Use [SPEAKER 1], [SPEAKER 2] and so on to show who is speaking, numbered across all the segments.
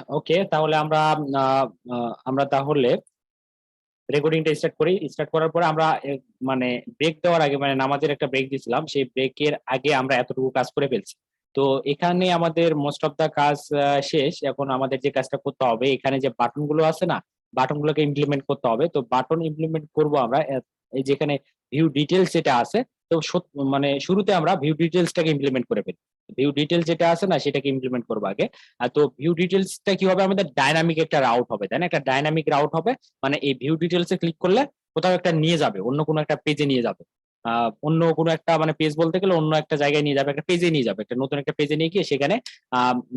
[SPEAKER 1] ওকে, তাহলে আমরা তাহলে রেকর্ডিংটা স্টার্ট করার পরে আমরা মানে ব্রেক দেওয়ার আগে, মানে নামাজের একটা ব্রেক দিয়েছিলাম, সেই ব্রেকের আগে আমরা এতটুকু কাজ করে ফেলছি। তো এখানে আমাদের মোস্ট অফ দা কাজ শেষ। এখন আমাদের যে কাজটা করতে হবে, এখানে যে বাটন গুলো আছে না, বাটন গুলোকে ইমপ্লিমেন্ট করতে হবে। তো বাটন ইমপ্লিমেন্ট করব আমরা এই যেখানে ভিউ ডিটেলস যেটা আছে। তো মানে শুরুতে আমরা ভিউ ডিটেলসটাকে ইমপ্লিমেন্ট করে ফেলি। ভিউ ডিটেলস যেটা আছে না, সেটাকে ইমপ্লিমেন্ট করবো আগে। আর তো ভিউ ডিটেলসটা কি হবে, আমাদের ডাইনামিক একটা রাউট হবে, তাই না? একটা ডাইনামিক রাউট হবে, মানে এই ভিউ ডিটেলস এ ক্লিক করলে কোথাও একটা নিয়ে যাবে, অন্য কোনো একটা পেজে নিয়ে যাবে। অন্য কোনো একটা, মানে পেজ বলতে গেলে অন্য একটা জায়গায় নিয়ে যাবে, একটা পেজে নিয়ে যাবে, একটা নতুন একটা পেজে নিয়ে গিয়ে সেখানে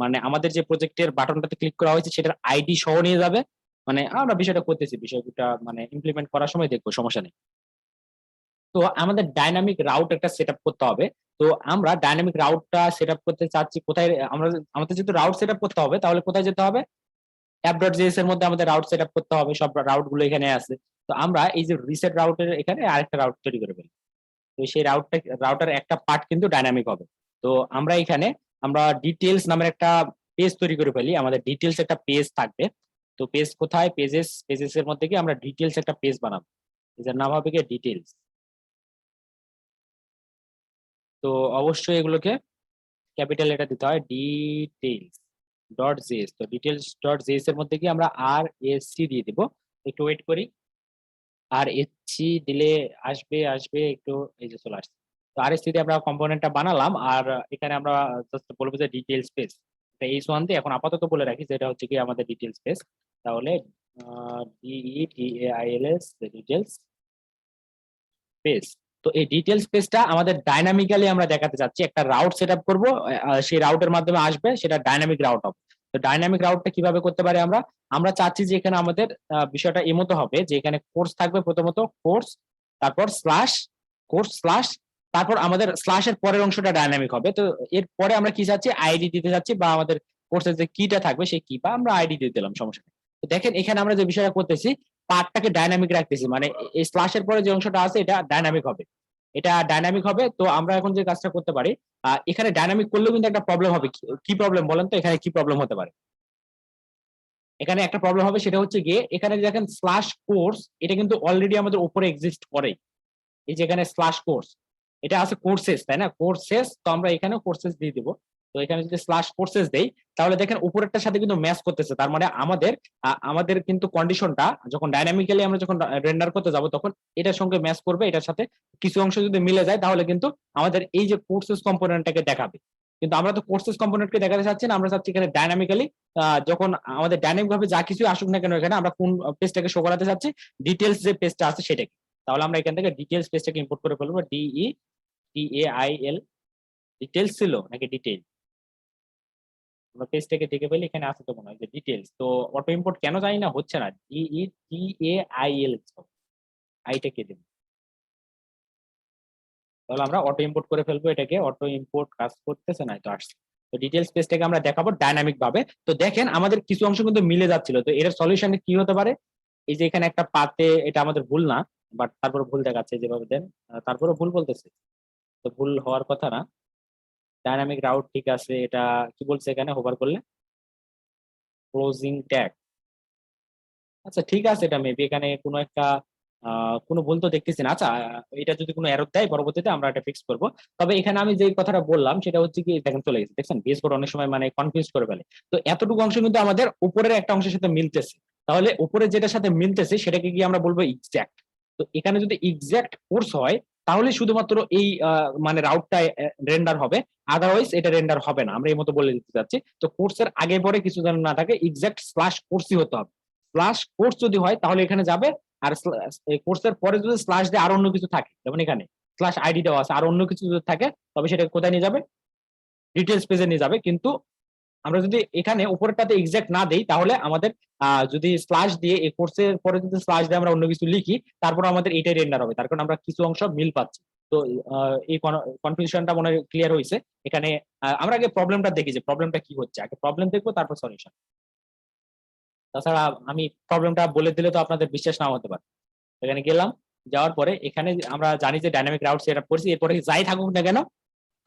[SPEAKER 1] মানে আমাদের যে প্রজেক্টের বাটনটাতে ক্লিক করা হয়েছে সেটার আইডি সহ নিয়ে যাবে। মানে আমরা বিষয়টা করতেছি, বিষয়টা মানে ইমপ্লিমেন্ট করার সময় দেখবো, সমস্যা নেই। তো আমাদের ডাইনামিক রাউট একটা সেট করতে হবে। তো আমরা ডাইনামিক রাউটটা সেট করতে চাচ্ছি কোথায়? আমাদের যেহেতু রাউট সেট করতে হবে, তাহলে কোথায় যেতে হবে? অ্যাপ.js এর মধ্যে আমাদের রাউট সেট করতে হবে, সব রাউট গুলো এখানে আছে। তো আমরা এই যে রিসেট রাউটের এখানে আরেকটা রাউট তৈরি করে ফেলি। তো সেই রাউটার একটা পার্ট কিন্তু ডাইনামিক হবে। তো আমরা এখানে ডিটেলস নামের একটা পেজ তৈরি করে ফেলি। আমাদের ডিটেলস একটা পেজ থাকবে। তো পেজ কোথায়? পেজেস এর মধ্যে গিয়ে আমরা ডিটেলস একটা পেজ বানাবো। এটার নাম হবে কি ডিটেলস। তো অবশ্যই এগুলোকে ক্যাপিটাল লেটার দিতে হয়, ডিটেলস ডট জেএস। তো ডিটেলস ডট জেএস এর মধ্যে গিয়ে আমরা আর এস সি দিয়ে দিব। একটু ওয়েট করি। আর এসসি দিলে আসবে আসবে একটু, এই যে চলে আসছে। তো আর এসসি দিয়ে আমরা কম্পোনেন্টটা বানালাম। আর এখানে আমরা জাস্ট বলবো যে ডিটেইল স্পেস, এইচ ওয়ান দিয়ে এখন আপাতত বলে রাখি যেটা হচ্ছে কি আমাদের ডিটেইল স্পেস। তাহলে DETAILS ডিটেলস স্পেস। তো এই ডিটেল স্পেসটা আমাদের ডাইনামিক্যালি আমরা দেখাতে চাচ্ছি, একটা রাউট সেট আপ করবো, সেই রাউটের মাধ্যমে আসবে, সেটা ডাইনামিক রাউট হবে। তো ডাইনামিক রাউটটা কিভাবে করতে পারি আমরা? আমরা চাচ্ছি যে এখানে আমাদের বিষয়টা এমতো হবে যে এখানে কোর্স থাকবে, প্রথমত কোর্স, তারপর স্ল্যাশ, কোর্স স্ল্যাশ, তারপর আমাদের স্ল্যাশের পরের অংশটা ডাইনামিক হবে। তো এর পরে আমরা কি চাচ্ছি? আইডি দিতে চাচ্ছি, বা আমাদের কোর্সের যে কিটা থাকবে সেই কি, বা আমরা আইডি দিয়ে দিলাম, সমস্যা নেই। তো দেখেন এখানে আমরা যে বিষয়টা করতেছি, পার্টটাকে ডাইনামিক রাখতেছি, মানে এই স্ল্যাশের পরে যে অংশটা আছে এটা ডাইনামিক হবে, এটা ডাইনামিক হবে। তো আমরা এখন যে কাজটা করতে পারি, এখানে ডাইনামিক করলেও কিন্তু একটা প্রবলেম হবে। কি প্রবলেম বলেন তো? এখানে কি প্রবলেম হতে পারে? এখানে একটা প্রবলেম হবে, সেটা হচ্ছে গিয়ে এখানে দেখেন স্ল্যাশ কোর্স, এটা কিন্তু অলরেডি আমাদের উপরে এক্সিস্ট করে। এই যে এখানে স্ল্যাশ কোর্স, এটা আছে কোর্সেস, তাই না? কোর্সেস, তো আমরা এখানে কোর্সেস দিয়ে দিব। তো এখানে যদি স্ল্যাশ কোর্সেস দেই, তাহলে দেখেন উপরেরটার সাথে কিন্তু ম্যাচ করতেছে। তার মানে আমাদের কিন্তু কন্ডিশনটা যখন ডাইনামিক্যালি আমরা যখন রেন্ডার করতে যাব, তখন এটার সঙ্গে ম্যাচ করবে, এটার সাথে কিছু অংশ যদি মিলে যায়, তাহলে কিন্তু আমাদের এই যে কোর্সেস কম্পোনেন্টটাকে দেখাবে। কিন্তু আমরা তো কোর্সেস কম্পোনেন্টকে দেখাতে চাচ্ছি না, আমরা চাচ্ছি এখানে ডাইনামিক্যালি যখন আমাদের ডাইনামিক ভাবে যা কিছু আসুক না কেন, এখানে আমরা কোন পেজটাকে শো করাতে চাচ্ছি, ডিটেলস যে পেজটা আছে সেটাকে। তাহলে আমরা এখান থেকে ডিটেলস পেজটাকে ইম্পোর্ট করে ফেলবো। DETAIL, ডিটেলস ছিল নাকি ডিটেইল? আমরা পেজটাকে দেখে ফেলি, এখানে আছে তো মনে হয় যে ডিটেলস। তো অটো ইম্পোর্ট কেন জানি না হচ্ছে না, DETAIL, আইটা কে দেব? তাহলে আমরা অটো ইম্পোর্ট করে ফেলবো এটাকে। অটো ইম্পোর্ট কাজ করতেছে না, তো আসছে। তো ডিটেলস পেজটাকে আমরা দেখাবো ডাইনামিক ভাবে। তো দেখেন আমাদের কিছু অংশ কিন্তু মিলে যাচ্ছিল। তো এর সলিউশন কি হতে পারে? এই যে এখানে একটা পাতে, এটা আমাদের ভুল না, বাট তারপরে ভুল দেখাচ্ছে যেভাবে দেন, তারপরে ভুল বলতেছে। তো ভুল হওয়ার কথা না। ডাইনামিক রাউট ঠিক আছে, এটা কি বলছে এখানে হোভার করলে? Closing tag. আচ্ছা ঠিক আছে, এটা মেবি এখানে কোনো একটা কোনো ভুল তো দেখতেছি না। আচ্ছা, এটা যদি কোনো এরর দেয় পরবর্তীতে আমরা এটা ফিক্স করব। তবে এখানে আমি যে কথাটা বললাম সেটা হচ্ছে কি, দেখেন চলে গেছে, দেখছেন বিএস কোড অনেক সময় মানে কনফিউজ করে ফেলে। তো এতটুকু অংশ কিন্তু আমাদের উপরের একটা অংশের সাথে মিলতেছে। তাহলে উপরে যেটার সাথে মিলতেছে সেটাকে কি আমরা বলবো এক্সাক্ট। তো এখানে যদি এক্সাক্ট কোর্স হয়, তাহলে শুধুমাত্র এই মানে রাউটটা রেন্ডার হবে, আদারওয়াইজ এটা রেন্ডার হবে না। আমরা এই মতো বলে দিতে চাচ্ছি। তো কোর্সের আগে পরে কিছু যেন না থাকে, এক্সাক্ট স্ল্যাশ কোর্সই হতে হবে। স্ল্যাশ কোর্স যদি হয় তাহলে এখানে যাবে। আর কোর্সের পরে যদি স্ল্যাশ দিয়ে আর অন্য কিছু থাকে, যেমন এখানে স্ল্যাশ আইডি দেওয়া আছে, আর অন্য কিছু যদি থাকে, তবে সেটা কোথায় নিয়ে যাবে? ডিটেলস পেজে নিয়ে যাবে। কিন্তু আমরা যদি এখানে উপরেরটাতে এক্সাক্ট না দেই, তাহলে আমাদের যদি স্ল্যাশ দিয়ে এই কোর্সের পরে যদি স্ল্যাশ দিয়ে আমরা অন্য কিছু লিখি, তারপর আমাদের এটাই রেন্ডার হবে, তার কারণ আমরা কিছু অংশ মিল পাচ্ছি। তো এই কনফিউশনটা মনে হয় ক্লিয়ার হয়েছে। এখানে আমরা আগে প্রবলেমটা দেখি যে প্রবলেমটা কি হচ্ছে, আগে প্রবলেম দেখবো তারপর সলিউশন। তাছাড়া আমি প্রবলেমটা বলে দিলে তো আপনাদের বিশ্বাস নাও হতে পারে। এখানে গেলাম, যাওয়ার পরে এখানে আমরা জানি যে ডাইনামিক রাউট সেট আপ করছি, এরপরে যাই থাকুক না কেন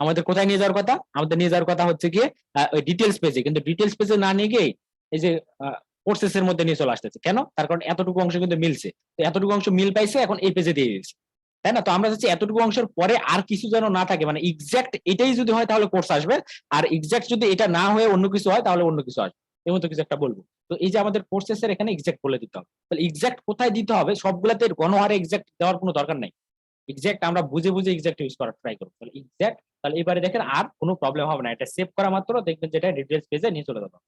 [SPEAKER 1] আমাদের কোথায় নিয়ে যাওয়ার কথা? আমাদের নিয়ে যাওয়ার কথা হচ্ছে গিয়ে ওই ডিটেলস পেজে। কিন্তু ডিটেলস পেজে না নিয়ে গিয়ে এই যে কোর্সেস এর মধ্যে নিয়ে চলে আসতেছে। কেন? তার কারণ এতটুকু অংশ কিন্তু মিলছে। তো এতটুকু অংশ মিল পাইছে, এখন এই পেজে দিয়ে দিয়েছে, তাই না? তো আমরা চাচ্ছি এতটুকু অংশের পরে আর কিছু যেন না থাকে, মানে এক্সাক্ট এটাই যদি হয় তাহলে কোর্স আসবে, আর এক্সাক্ট যদি এটা না হয়ে অন্য কিছু হয় তাহলে অন্য কিছু আসবে, এর মতো কিছু একটা বলবো। তো এই যে আমাদের কোর্সেস এর এখানে এক্সাক্ট বলে দিতে হবে। তাহলে এক্সাক্ট কোথায় দিতে হবে, সবগুলাতে গণহারে এক্সাক্ট দেওয়ার কোনো দরকার নাই। এক্সাক্ট আমরা বুঝে বুঝে এক্সাক্ট ইউজ করার ট্রাই করবো। তাহলে এক্সাক্ট, তাহলে এবারে দেখেন আর কোনো প্রবলেম হবে না, এটা সেভ করা মাত্র দেখবেন যেটা ডিটেলস পেজে নিয়ে চলে যাবে।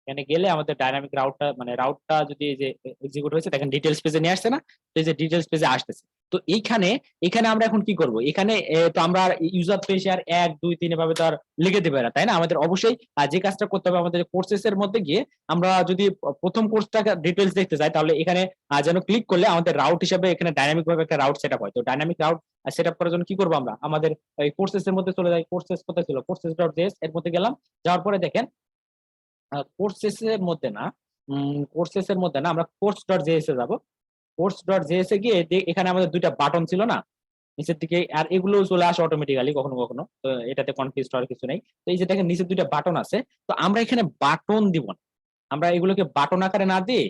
[SPEAKER 1] এখানে গেলে আমাদের ডাইনামিক রাউটটা, মানে রাউটটা যদি এই যে এক্সিকিউট হয়েছে দেখেন ডিটেলস পেজে নিয়ে আসছে না, তো এই যে ডিটেলস পেজে আসতেছে। তো এইখানে এখানে আমরা এখন কি করব, এখানে তো আমরা ইউজার পেজ আর 1 2 3 এভাবে তো আর লিখে দেবে না, তাই না? আমাদের অবশ্যই যে কাজটা করতে হবে, আমাদের কোর্সেস এর মধ্যে গিয়ে আমরা যদি প্রথম কোর্সটা ডিটেলস দেখতে চাই, তাহলে এখানে যেন ক্লিক করলে আমাদের রাউট হিসেবে এখানে ডাইনামিক ভাবে একটা রাউট সেটআপ হয়। তো ডাইনামিক রাউট সেটআপ করার জন্য কি করবো, আমরা আমাদের এই কোর্সেস এর মধ্যে চলে যাই। কোর্সেস কোথায় ছিল, courses.js এর মধ্যে গেলাম, যাওয়ার পরে দেখেন কোর্সেস এর মধ্যে না, কোর্সেস এর মধ্যে না, আমরা course.js এ যাব। course.js এ গিয়ে এখানে আমাদের দুইটা বাটন ছিল না নিচের দিকে, আর এগুলো চলে আসে অটোমেটিক্যালি কখনো কখনো, তো এটাতে কনফিউজ হওয়ার কিছু নেই। তো এই যে দেখেন নিচের দুইটা বাটন আছে, তো আমরা এখানে বাটন দিব না, আমরা এগুলোকে বাটন আকারে না দিয়ে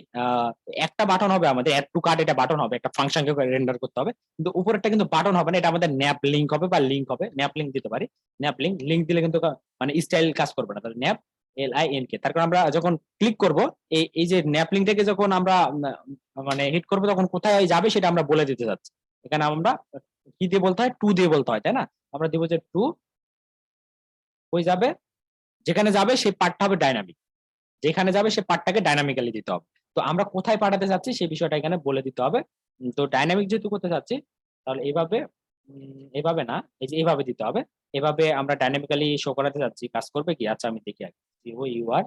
[SPEAKER 1] একটা বাটন হবে আমাদের অ্যাড টু কার্ট, এটা বাটন হবে, একটা ফাংশনকে রেন্ডার করতে হবে, কিন্তু উপরেরটা কিন্তু বাটন হবে না, এটা আমাদের ন্যাপ লিংক হবে বা লিংক হবে, ন্যাপ লিংক দিতে পারি। ন্যাপ লিংক, লিংক দিলে কিন্তু মানে স্টাইল কাজ করবে না, তাহলে ন্যাপ LINK। তার কারণ আমরা যখন ক্লিক করব এই যে ন্যাপ লিংকটাকে যখন আমরা মানে হিট করবো তখন কোথায় যাবে সেটা আমরা বলে দিতে যাচ্ছি। এখানে আমরা কি দিয়ে বলতে হয়, টু দিয়ে বলতে হয়, তাই না? আমরা দিব যে টু, কই যাবে, যেখানে যাবে সেই পার্টটা হবে ডাইনামিক, যেখানে যাবে সে পার্টটাকে ডাইনামিক্যালি দিতে হবে। তো আমরা কোথায় পাঠাতে চাচ্ছি সেই বিষয়টা এখানে বলে দিতে হবে। তো ডাইনামিক যেহেতু করতে চাচ্ছি, তাহলে এইভাবে এভাবে না, এই যে এইভাবে দিতে হবে। এভাবে আমরা ডাইনামিক্যালি শো করাতে চাচ্ছি, কাজ করবে কি? আচ্ছা আমি দেখি আগে, COUR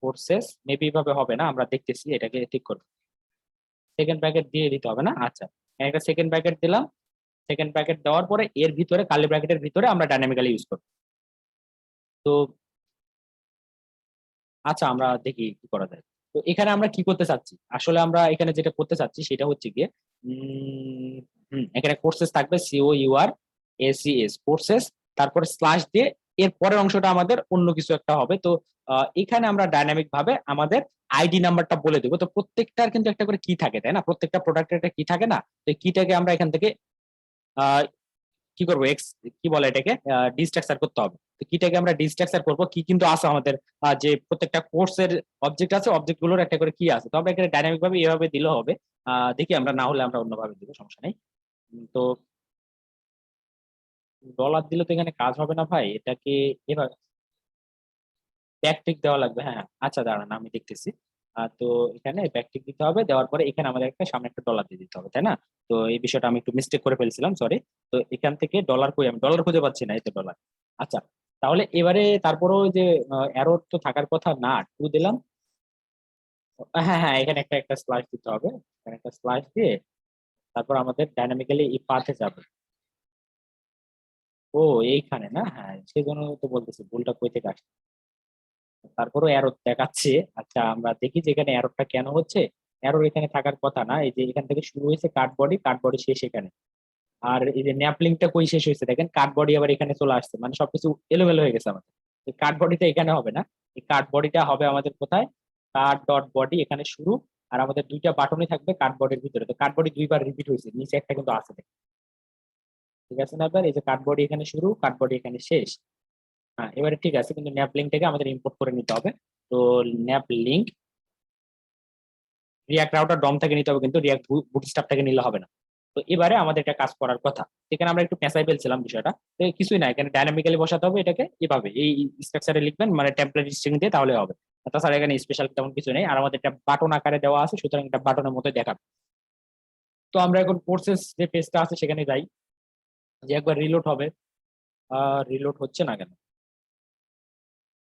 [SPEAKER 1] কোর্সেস, মেবি এভাবে হবে না, আমরা দেখতেছি, এটাকে ঠিক করবো। সেকেন্ড ব্র্যাকেট দিয়ে দিতে হবে না, আচ্ছা একটা সেকেন্ড ব্র্যাকেট দিলাম। সেকেন্ড ব্র্যাকেট দেওয়ার পরে এর ভিতরে কার্লি ব্র্যাকেটের ভিতরে আমরা ডাইনামিক্যালি ইউজ করবো। তো আচ্ছা আমরা দেখি কি করা যায়। তো এখানে আমরা কি করতে চাচ্ছি, আসলে আমরা এখানে যেটা করতে চাচ্ছি সেটা হচ্ছে গিয়ে এখানে কোর্সেস থাকবে, COURSES কোর্সেস, তারপরে স্ল্যাশ দিয়ে এর পরের অংশটা আমাদের অন্য কিছু একটা হবে। তো এখানে আমরা ডাইনামিক ভাবে আমাদের আইডি নাম্বারটা বলে দেবো। তো প্রত্যেকটার কিন্তু একটা করে কি থাকে, তাই না? প্রত্যেকটা প্রোডাক্টের একটা কি থাকে না, তো কিটাকে আমরা এখান থেকে আহ কি করবো, কি বলে এটাকে, ডিস্ট্রাকচার করতে হবে। তো কিটাকে আমরা ডিস্ট্রাকচার করবো, কি কিন্তু আছে আমাদের যে প্রত্যেকটা কোর্সের অবজেক্ট আছে, অবজেক্ট গুলোর একটা করে কি আছে, তো আমরা এখানে ডাইনামিক ভাবে এভাবে দিলে হবে। দেখি আমরা, না হলে আমরা অন্যভাবে দিব, সমস্যা নেই। তো ডলার দিলে তো এখানে কাজ হবে না ভাই, এটাকে এভাবে ব্যাকটিক দেওয়া লাগবে। হ্যাঁ আচ্ছা দাঁড়ান আমি দেখতেছি। তো এখানে ব্যাকটিক দিতে হবে, দেওয়ার পরে এখানে আমাদের একটা সামনে একটা ডলার দিয়ে দিতে হবে, তাই না? তো এই বিষয়টা আমি একটু মিস্টেক করে ফেলছিলাম, সরি। তো এখান থেকে ডলার কই, আমি ডলার খুঁজে পাচ্ছি না, এই তো ডলার। আচ্ছা, তাহলে তারপরেও যে অ্যারো তো থাকার কথা না, টু দিলাম। হ্যাঁ হ্যাঁ, এখানে একটা একটা স্ল্যাশ দিতে হবে, এখানে একটা স্ল্যাশ দিয়ে তারপর আমাদের ডাইনামিক্যালি এই পাথে যাবে। ও এইখানে না, হ্যাঁ সেই জন্য তো বলতেছি ভুলটা কই থেকে আসছে। তারপরও এরর দেখাচ্ছে। আচ্ছা আমরা দেখি যে এখানে এররটা কেন হচ্ছে। এরর এখানে থাকার কথা না, এই যে এখান থেকে শুরু হয়েছে কার্ড বডি শেষ এখানে। আর এই যে ন্যাপলিংটা কই শেষ হয়েছে দেখেন, কার্ড বডি আবার এখানে চলে আসছে, মানে সবকিছু এলোমেলো হয়ে গেছে আমাদের। কার্ড বডিটা এখানে হবে না, এই কার্ড বডিটা হবে আমাদের কোথায়, কার্ড ডট বডি এখানে শুরু, আর আমাদের দুইটা বাটনই থাকবে কার্ড বডির ভিতরে। তো কার্ড বডি দুইবার রিপিট হয়েছে, নিচে একটা কিন্তু আছে দেখেন। ঠিক আছে না? এবার এই যে কার্ড বডি এখানে শুরু, কার্ড বডি এখানে শেষ। হ্যাঁ এবারে ঠিক আছে, কিন্তু ন্যাপ লিঙ্কটাকে আমাদের ইম্পোর্ট করে নিতে হবে। তো ন্যাপ লিঙ্ক রিয়াক্ট রাউটার ডম থেকে নিতে হবে, কিন্তু রিয়াক্ট বুটস্ট্র্যাপ থেকে নিলে হবে না। তো এবারে আমাদের একটা কাজ করার কথা, এখানে আমরা একটু পেঁচাই ফেলছিলাম বিষয়টা। তো কিছুই না, এখানে ডাইনামিক্যালি বসাতে হবে এটাকে, এভাবে এই স্ট্রাকচারে লিখবেন, মানে টেমপ্লেট স্ট্রিং দিয়ে, তাহলে হবে। তাছাড়া এখানে স্পেশাল তেমন কিছু নেই, আর আমাদের একটা বাটন আকারে দেওয়া আছে, সুতরাং এটা বাটনের মতো দেখাবে। তো আমরা এখন কোর্সেস যে পেজটা আছে সেখানে যাই, যে একবার রিলোড হবে। রিলোড হচ্ছে না কেন?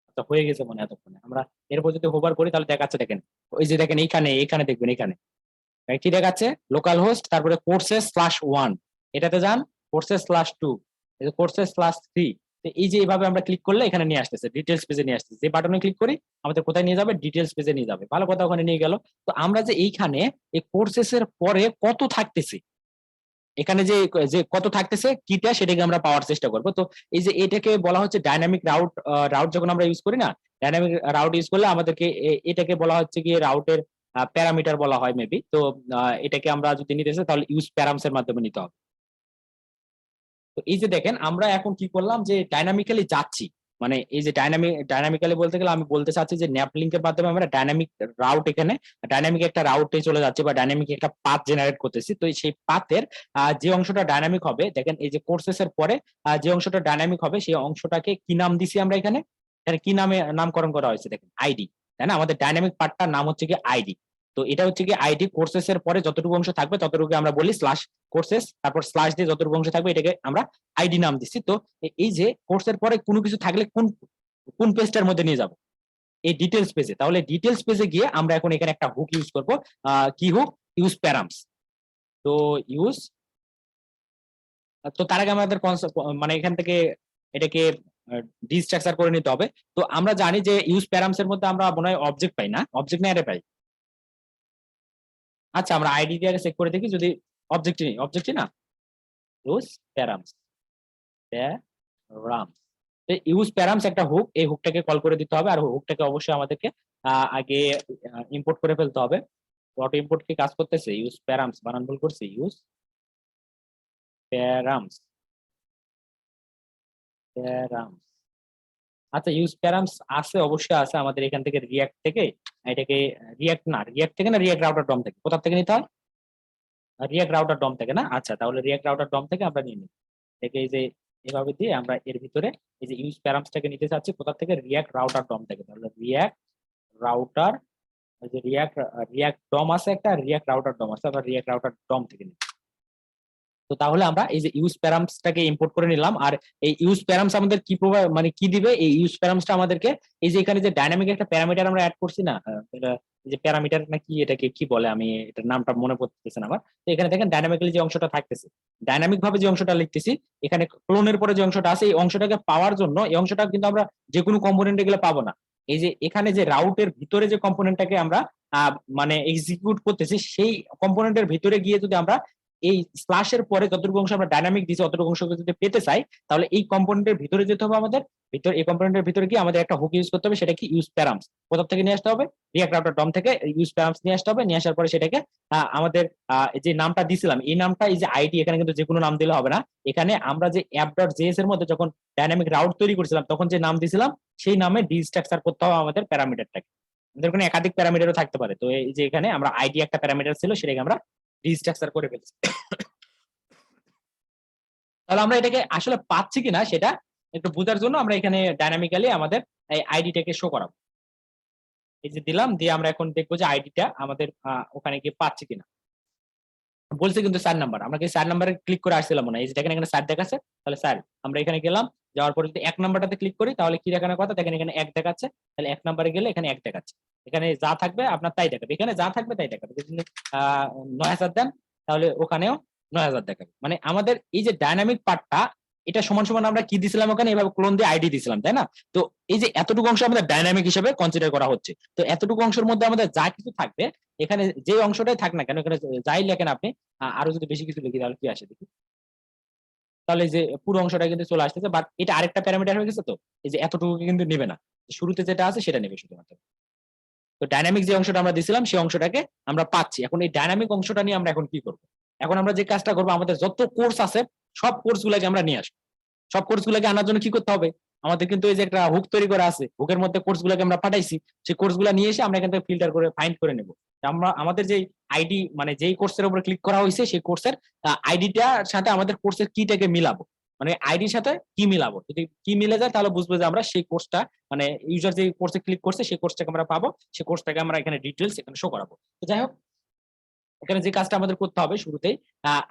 [SPEAKER 1] আচ্ছা হয়ে গেছে মনে হয় এতক্ষণে। আমরা এরপর যদি হোভার করি তাহলে দেখাচ্ছে দেখেন, ওই যে দেখেন এইখানে এখানে দেখবেন, এখানে কি দেখাচ্ছে, লোকাল হোস্ট, তারপরে কোর্সেস/1, এটাতে যান কোর্সেস/2, কোর্সেস/3। এই যে এইভাবে আমরা ক্লিক করলে এখানে নিয়ে আসতেছে, ডিটেলস পেজে নিয়ে আসতেছে। যে বাটনে ক্লিক করি আমাদের কোথায় নিয়ে যাবে, ডিটেলস পেজে নিয়ে যাবে, ভালো কথা, ওখানে নিয়ে গেল। তো আমরা যে এইখানে এই কোর্সেস এর পরে কত থাকতেছে, এখানে যে যে কত থাকতেছে কিটা সেটাকে আমরা পাওয়ার চেষ্টা করব। তো এই যে এটাকে বলা হচ্ছে ডাইনামিক রাউট। রাউট যখন আমরা ইউজ করি না, ডাইনামিক রাউট ইউজ করলে আমাদেরকে এটাকে বলা হচ্ছে কি রাউটের প্যারামিটার বলা হয় মেবি। তো এটাকে আমরা যদি নিতে চাই তাহলে ইউজ প্যারামস এর মাধ্যমে নিতে হবে। তো এই যে দেখেন আমরা এখন কি করলাম যে ডাইনামিক্যালি যাচ্ছি, মানে এই যে ডাইনামিক্যালি বলতে গেলে আমি বলতে চাচ্ছি যে ন্যাপ লিঙ্কের মাধ্যমে আমরা ডাইনামিক রাউট এখানে ডাইনামিক একটা রাউটে চলে যাচ্ছে বা ডাইনামিক একটা পাথ জেনারেট করতেছি। তো সেই পাথের যে অংশটা ডাইনামিক হবে, দেখেন এই যে কোর্সেস এর পরে যে অংশটা ডাইনামিক হবে সেই অংশটাকে কি নাম দিছি আমরা এখানে, এখানে কি নামে নামকরণ করা হয়েছে দেখেন আইডি, তাই না? আমাদের ডাইনামিক পার্টটার নাম হচ্ছে কি আইডি। তো এটা হচ্ছে কি আইডি, কোর্সেস এর পরে যতটুকু অংশ থাকবে ততটুকু আমরা বলি স্ল্যাশ কোর্সেস, তারপর স্ল্যাশ দিয়ে যতটুকু অংশ থাকবে এটাকে আমরা আইডি নাম দিচ্ছি। তো এই যে কোর্সের পরে কোনো কিছু থাকলে কোন কোন পেজটার মধ্যে নিয়ে যাব, এই ডিটেলস পেজে। তাহলে ডিটেলস পেজে গিয়ে আমরা এখন এখানে একটা হুক ইউজ করব। কি হুক? Use params. তো ইউজ, তো তার আগে আমাদের মানে এখান থেকে এটাকে ডিস্ট্রাকচার করে নিতে হবে। তো আমরা জানি যে ইউজ প্যারামস এর মধ্যে আমরা মনে হয় অবজেক্ট পাই না, অবজেক্ট না অ্যারে পাই। আচ্ছা আমরা আইডি দিয়ে চেক করে দেখি যদি অবজেক্টই নেই, অবজেক্টই না, use params, params. Use params একটা হুক, এই হুকটাকে কল করে দিতে হবে। আর হুকটাকে অবশ্যই আমাদেরকে আগে ইম্পোর্ট করে ফেলতে হবে। অটো ইম্পোর্ট কি কাজ করতেছে? ইউজ প্যারামস বানান ভুল করছি, ইউজ প্যারামস, প্যারামস। আচ্ছা ইউজ প্যারামস আছে, অবশ্যই আছে আমাদের এখান থেকে রিয়াক্ট থেকে। এটাকে রিয়াক্ট থেকে না রিয়াক্ট রাউটার ডম থেকে, কোথা থেকে নিতে হয়? রিয়াক্ট রাউটার ডম থেকে না? আচ্ছা তাহলে রিয়াক্ট রাউটার ডম থেকে আমরা নিয়ে নিই। থেকে এই যে এভাবে দিয়ে আমরা এর ভিতরে এই যে ইউজ প্যারামসটাকে নিতে চাচ্ছি কোথা থেকে? রিয়াক্ট রাউটার ডম থেকে। তাহলে রিয়াক্ট রাউটার, এই যে রিয়াক্ট ডম আছে একটা, রিয়াক্ট রাউটার ডম আছে, আমরা রিয়াক্ট রাউটার ডম থেকে নিই। তো তাহলে আমরা এই যে ইউজ প্যারামসটাকে ইম্পোর্ট করে নিলাম। আর এই ইউজ প্যারামস আমাদের কি মানে কি দিবে? এই ইউজ প্যারামসটা আমাদেরকে এই যে এখানে যে ডাইনামিক একটা প্যারামিটার আমরা অ্যাড করছি না, এটা এই যে প্যারামিটার নাকি এটাকে কি বলে, আমি এটার নামটা মনে পড়তেছে না আমার। তো এখানে দেখেন ডাইনামিক্যালি যে অংশটা থাকতেছে, ডাইনামিক ভাবে যে অংশটা লিখতেছি, এখানে ক্লোনের পরে যে অংশটা আছে এই অংশটাকে পাওয়ার জন্য এই অংশটা কিন্তু আমরা যে কোনো কম্পোনেন্টে গেলে পাবো না। এই যে এখানে যে রাউটের ভিতরে যে কম্পোনেন্টটাকে আমরা মানে এক্সিকিউট করতেছি, সেই কম্পোনেন্টের ভিতরে গিয়ে যদি আমরা এই স্ল্যাশের পরে যতটুকু অংশ আমরা ডাইনামিক দিচ্ছি অতটুকু অংশ যদি পেতে চাই, তাহলে এই কম্পোনেন্টের ভিতরে যেতে হবে আমাদের। এই কম্পোনেন্টের ভিতরে গিয়ে আমাদের একটা হুক ইউজ করতে হবে, সেটা কি? Use params. কোথা থেকে নিয়ে আসতে হবে? রিয়াক্ট রাউটার ডম থেকে ইউজ প্যারামস নিয়ে আসতে হবে। নিয়ে আসার পরে সেটাকে আমাদের যে নামটা দিছিলাম এই নামটা, এই যে আইডি, এখানে কিন্তু যে কোনো নাম দিলে হবে না। এখানে আমরা যে অ্যাপ ডট জেএস এর মধ্যে যখন ডাইনামিক রাউট তৈরি করেছিলাম তখন যে নাম দিছিলাম সেই নামে ডিস্ট্রাকচার করতে হবে আমাদের প্যারামিটারটাকে। আমাদের কোনো একাধিক প্যারামিটারও থাকতে পারে। তো এই যে এখানে আমরা আইডি একটা প্যারামিটার ছিল সেটাকে আমরা ডিস্ট্রাকচার করে ফেলছি। তাহলে আমরা এটাকে আসলে পাচ্ছি কিনা সেটা একটু বোঝার জন্য আমরা এখানে ডাইনামিক্যালি আমাদের এই আইডিটাকে শো করাবো। এই যে দিলাম, দিয়ে আমরা এখন দেখবো যে আইডিটা আমাদের ওখানে গিয়ে পাচ্ছি কিনা। বলছে কিন্তু 4 নাম্বার, আমরা কি 4 নাম্বারে ক্লিক করে আসছিলাম না? এই যে দেখেন এখানে 4 দেখাচ্ছে, তাহলে 4 আমরা এখানে গেলাম, যাওয়ার পরে যদি 1 নাম্বারটাতে ক্লিক করি তাহলে কি দেখানোর কথা? দেখেন এখানে 1 দেখাচ্ছে, তাহলে 1 নাম্বারে গেলে এখানে 1 দেখাচ্ছে। এখানে যা থাকবে আপনার তাই দেখাবে, এখানে যা থাকবে তাই দেখাবে। যদি 9000 দেন তাহলে ওখানেও 9000 দেখাবে। মানে আমাদের এই যে ডাইনামিক পার্টটা, এটা সমান সমান আমরা কি দিছিলাম ওখানে? এভাবে ক্লোন দিয়ে আইডি দিছিলাম, তাই না? তো এই যে এতটুকু অংশ আমাদের ডাইনামিক হিসেবে কনসিডার করা হচ্ছে। তো এতটুকু অংশের মধ্যে আমাদের যা কিছু থাকবে, এখানে যে অংশটাই থাক না কেন, এখানে যাই লেখেন আপনি, আরো যদি বেশি কিছু লিখি তাহলে কি আসে দেখি, তাহলে এই যে পুরো অংশটা কিন্তু চলে আসতেছে। বাট এটা আরেকটা প্যারামিটার হয়ে গেছে। তো এই যে এতটুকু কিন্তু নেবে না, শুরুতে যেটা আছে সেটা নেবে শুধুমাত্র। তো ডাইনামিক যে অংশটা আমরা দিছিলাম সেই অংশটাকে আমরা পাচ্ছি। এখন এই ডাইনামিক অংশটা নিয়ে আমরা এখন কি করব? এখন আমরা যে কাজটা করবো, আমাদের যত কোর্স আছে সব কোর্স গুলাকে আমরা নিয়ে আসবো। সব কোর্স গুলাকে আনার জন্য কি করতে হবে? আমাদের কিন্তু এই যে একটা হুক তৈরি করা আছে, হুকের মধ্যে কোর্স গুলাকে আমরা পাঠাইছি, সেই কোর্স গুলা নিয়ে এসে আমরা এখান থেকে ফিল্টার করে ফাইন্ড করে নেব। আমরা আমাদের যে আইডি, মানে যেই কোর্সের উপরে ক্লিক করা হয়েছে সেই কোর্সের আইডিটার সাথে আমাদের কোর্সের কিটাকে মিলাবো। মানে আইডির সাথে কি মিলাবো, যদি কি মিলে যায় তাহলে বুঝবো যে আমরা সেই কোর্সটা, মানে ইউজার যে কোর্সে ক্লিক করছে সেই কোর্সটাকে আমরা পাবো, সেই কোর্সটাকে আমরা এখানে ডিটেলস এখানে শো করাবো। তো যাই হোক, এখানে যে কাজটা আমাদের করতে হবে শুরুতেই,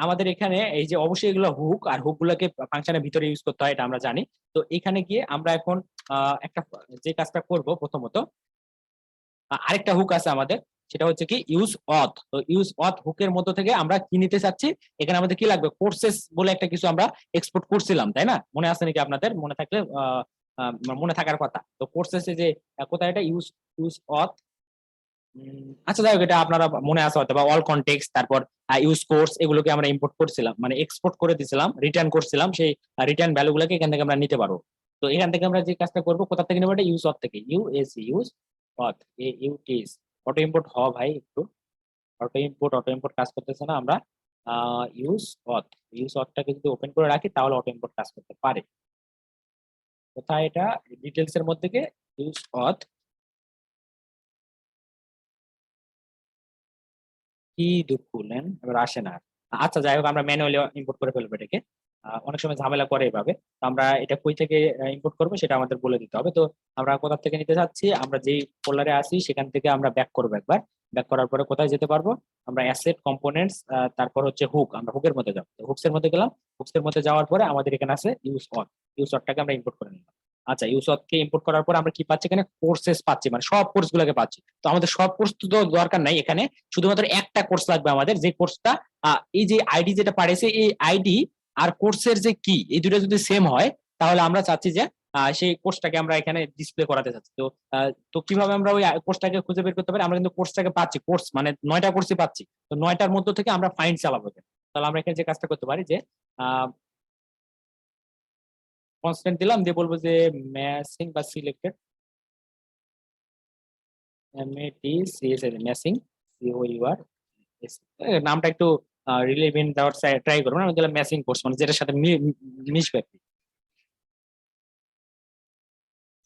[SPEAKER 1] আমাদের এখানে এই যে অবশ্যই এগুলো হুক, আর হুক গুলাকে ফাংশনের ভিতরে ইউজ করতে হয়, এটা আমরা জানি। তো এখানে গিয়ে আমরা এখন একটা যে কাজটা করব, প্রথমত আরেকটা হুক আছে আমাদের, সেটা হচ্ছে কি ইউজ অথ। তো ইউজ অথ হুকের মধ্য থেকে আমরা কি নিতে চাচ্ছি? এখানে আমাদের কি লাগবে? কোর্সেস বলে একটা কিছু আমরা এক্সপোর্ট করছিলাম, তাই না? মনে আছে নাকি আপনাদের? মনে থাকলে মনে থাকার কথা। তো কোর্সেস যে কোথায়, এটা ইউজ ইউজ অথ, আচ্ছা যাই হোক, এটা আপনারা মনে আছে হয়তো বা অল কনটেক্সট, তারপর ইউজ কোর্স, এগুলোকে আমরা ইম্পোর্ট করছিলাম, মানে এক্সপোর্ট করে দিছিলাম, রিটার্ন করছিলাম, সেই রিটার্ন ভ্যালু গুলোকে এখান থেকে আমরা নিতে পারবো। তো এখান থেকে আমরা যে কাজটা করবো, কোথা থেকে নেবো, এটা ইউজ অথ থেকে, ইউজ অথ, ইউটিস। অটো ইম্পোর্ট হ ভাই একটু, অটো ইম্পোর্ট কাজ করতেছে না, আমরা ইউজ অথ, ইউজ অথটাকে যদি ওপেন করে রাখি তাহলে অটো ইম্পোর্ট কাজ করতে পারে। কোথায় এটা, ডিটেলস এর মধ্যে গিয়ে ইউজ অথ, কি দুঃখলেন এবার আসে না। আচ্ছা যাই হোক, আমরা ম্যানুয়ালি ইম্পোর্ট করে ফেলবো এটাকে। অনেক সময় ঝামেলা করে এভাবে। তো আমরা এটা কই থেকে ইম্পোর্ট করবো সেটা আমাদের বলে দিতে হবে। তো আমরা কোথা থেকে নিতে চাচ্ছি, আমরা যেই ফোল্ডারে আছি সেখান থেকে আমরা ব্যাক করবো একবার। ব্যাক করার পরে কোথায় যেতে পারবো, আমরা অ্যাসেট কম্পোনেন্টস, তারপর হচ্ছে হুক, আমরা হুকের মধ্যে যাবো, হুকস এর মধ্যে গেলাম। হুকস এর মধ্যে যাওয়ার পরে আমাদের এখানে আছে ইউজ অথ, ইউজ অথটাকে আমরা ইম্পোর্ট করে নিলাম। আচ্ছা, ইউজ অথকে ইম্পোর্ট করার পর আমরা কি পাচ্ছি, এখানে কোর্সেস পাচ্ছি, মানে সব কোর্স গুলোকে পাচ্ছি। তো আমাদের সব কোর্স তো দরকার নাই এখানে, শুধুমাত্র একটা কোর্স লাগবে আমাদের, যে কোর্সটা এই যে আইডি যেটা পাঠিয়েছে, এই আইডি আর কোর্সের যে কি, এই দুটো যদি সেম হয় তাহলে আমরা চাচ্ছি যে সেই কোর্সটাকে আমরা এখানে ডিসপ্লে করাতে চাচ্ছি। তো তো কিভাবে আমরা ওই কোর্সটাকে খুঁজে বের করতে পারি, আমরা কিন্তু কোর্সটাকে পাচ্ছি, কোর্স মানে 9টা কোর্সই পাচ্ছি। তো 9টার মধ্যে থেকে আমরা ফাইন্ড চালাবো এখানে। তাহলে আমরা এখানে যে কাজটা করতে পারি যে কনস্ট্যান্ট দিলাম, দিয়ে বলবো যে ম্যাচিং বা সিলেক্টেড, ম্যাচিং, সিওইউআর, নামটা একটু রিলেভেন্ট দেওয়ার ট্রাই করবো না, আমি দিলাম ম্যাচিং কোর্স, মানে যেটার সাথে মিশবে।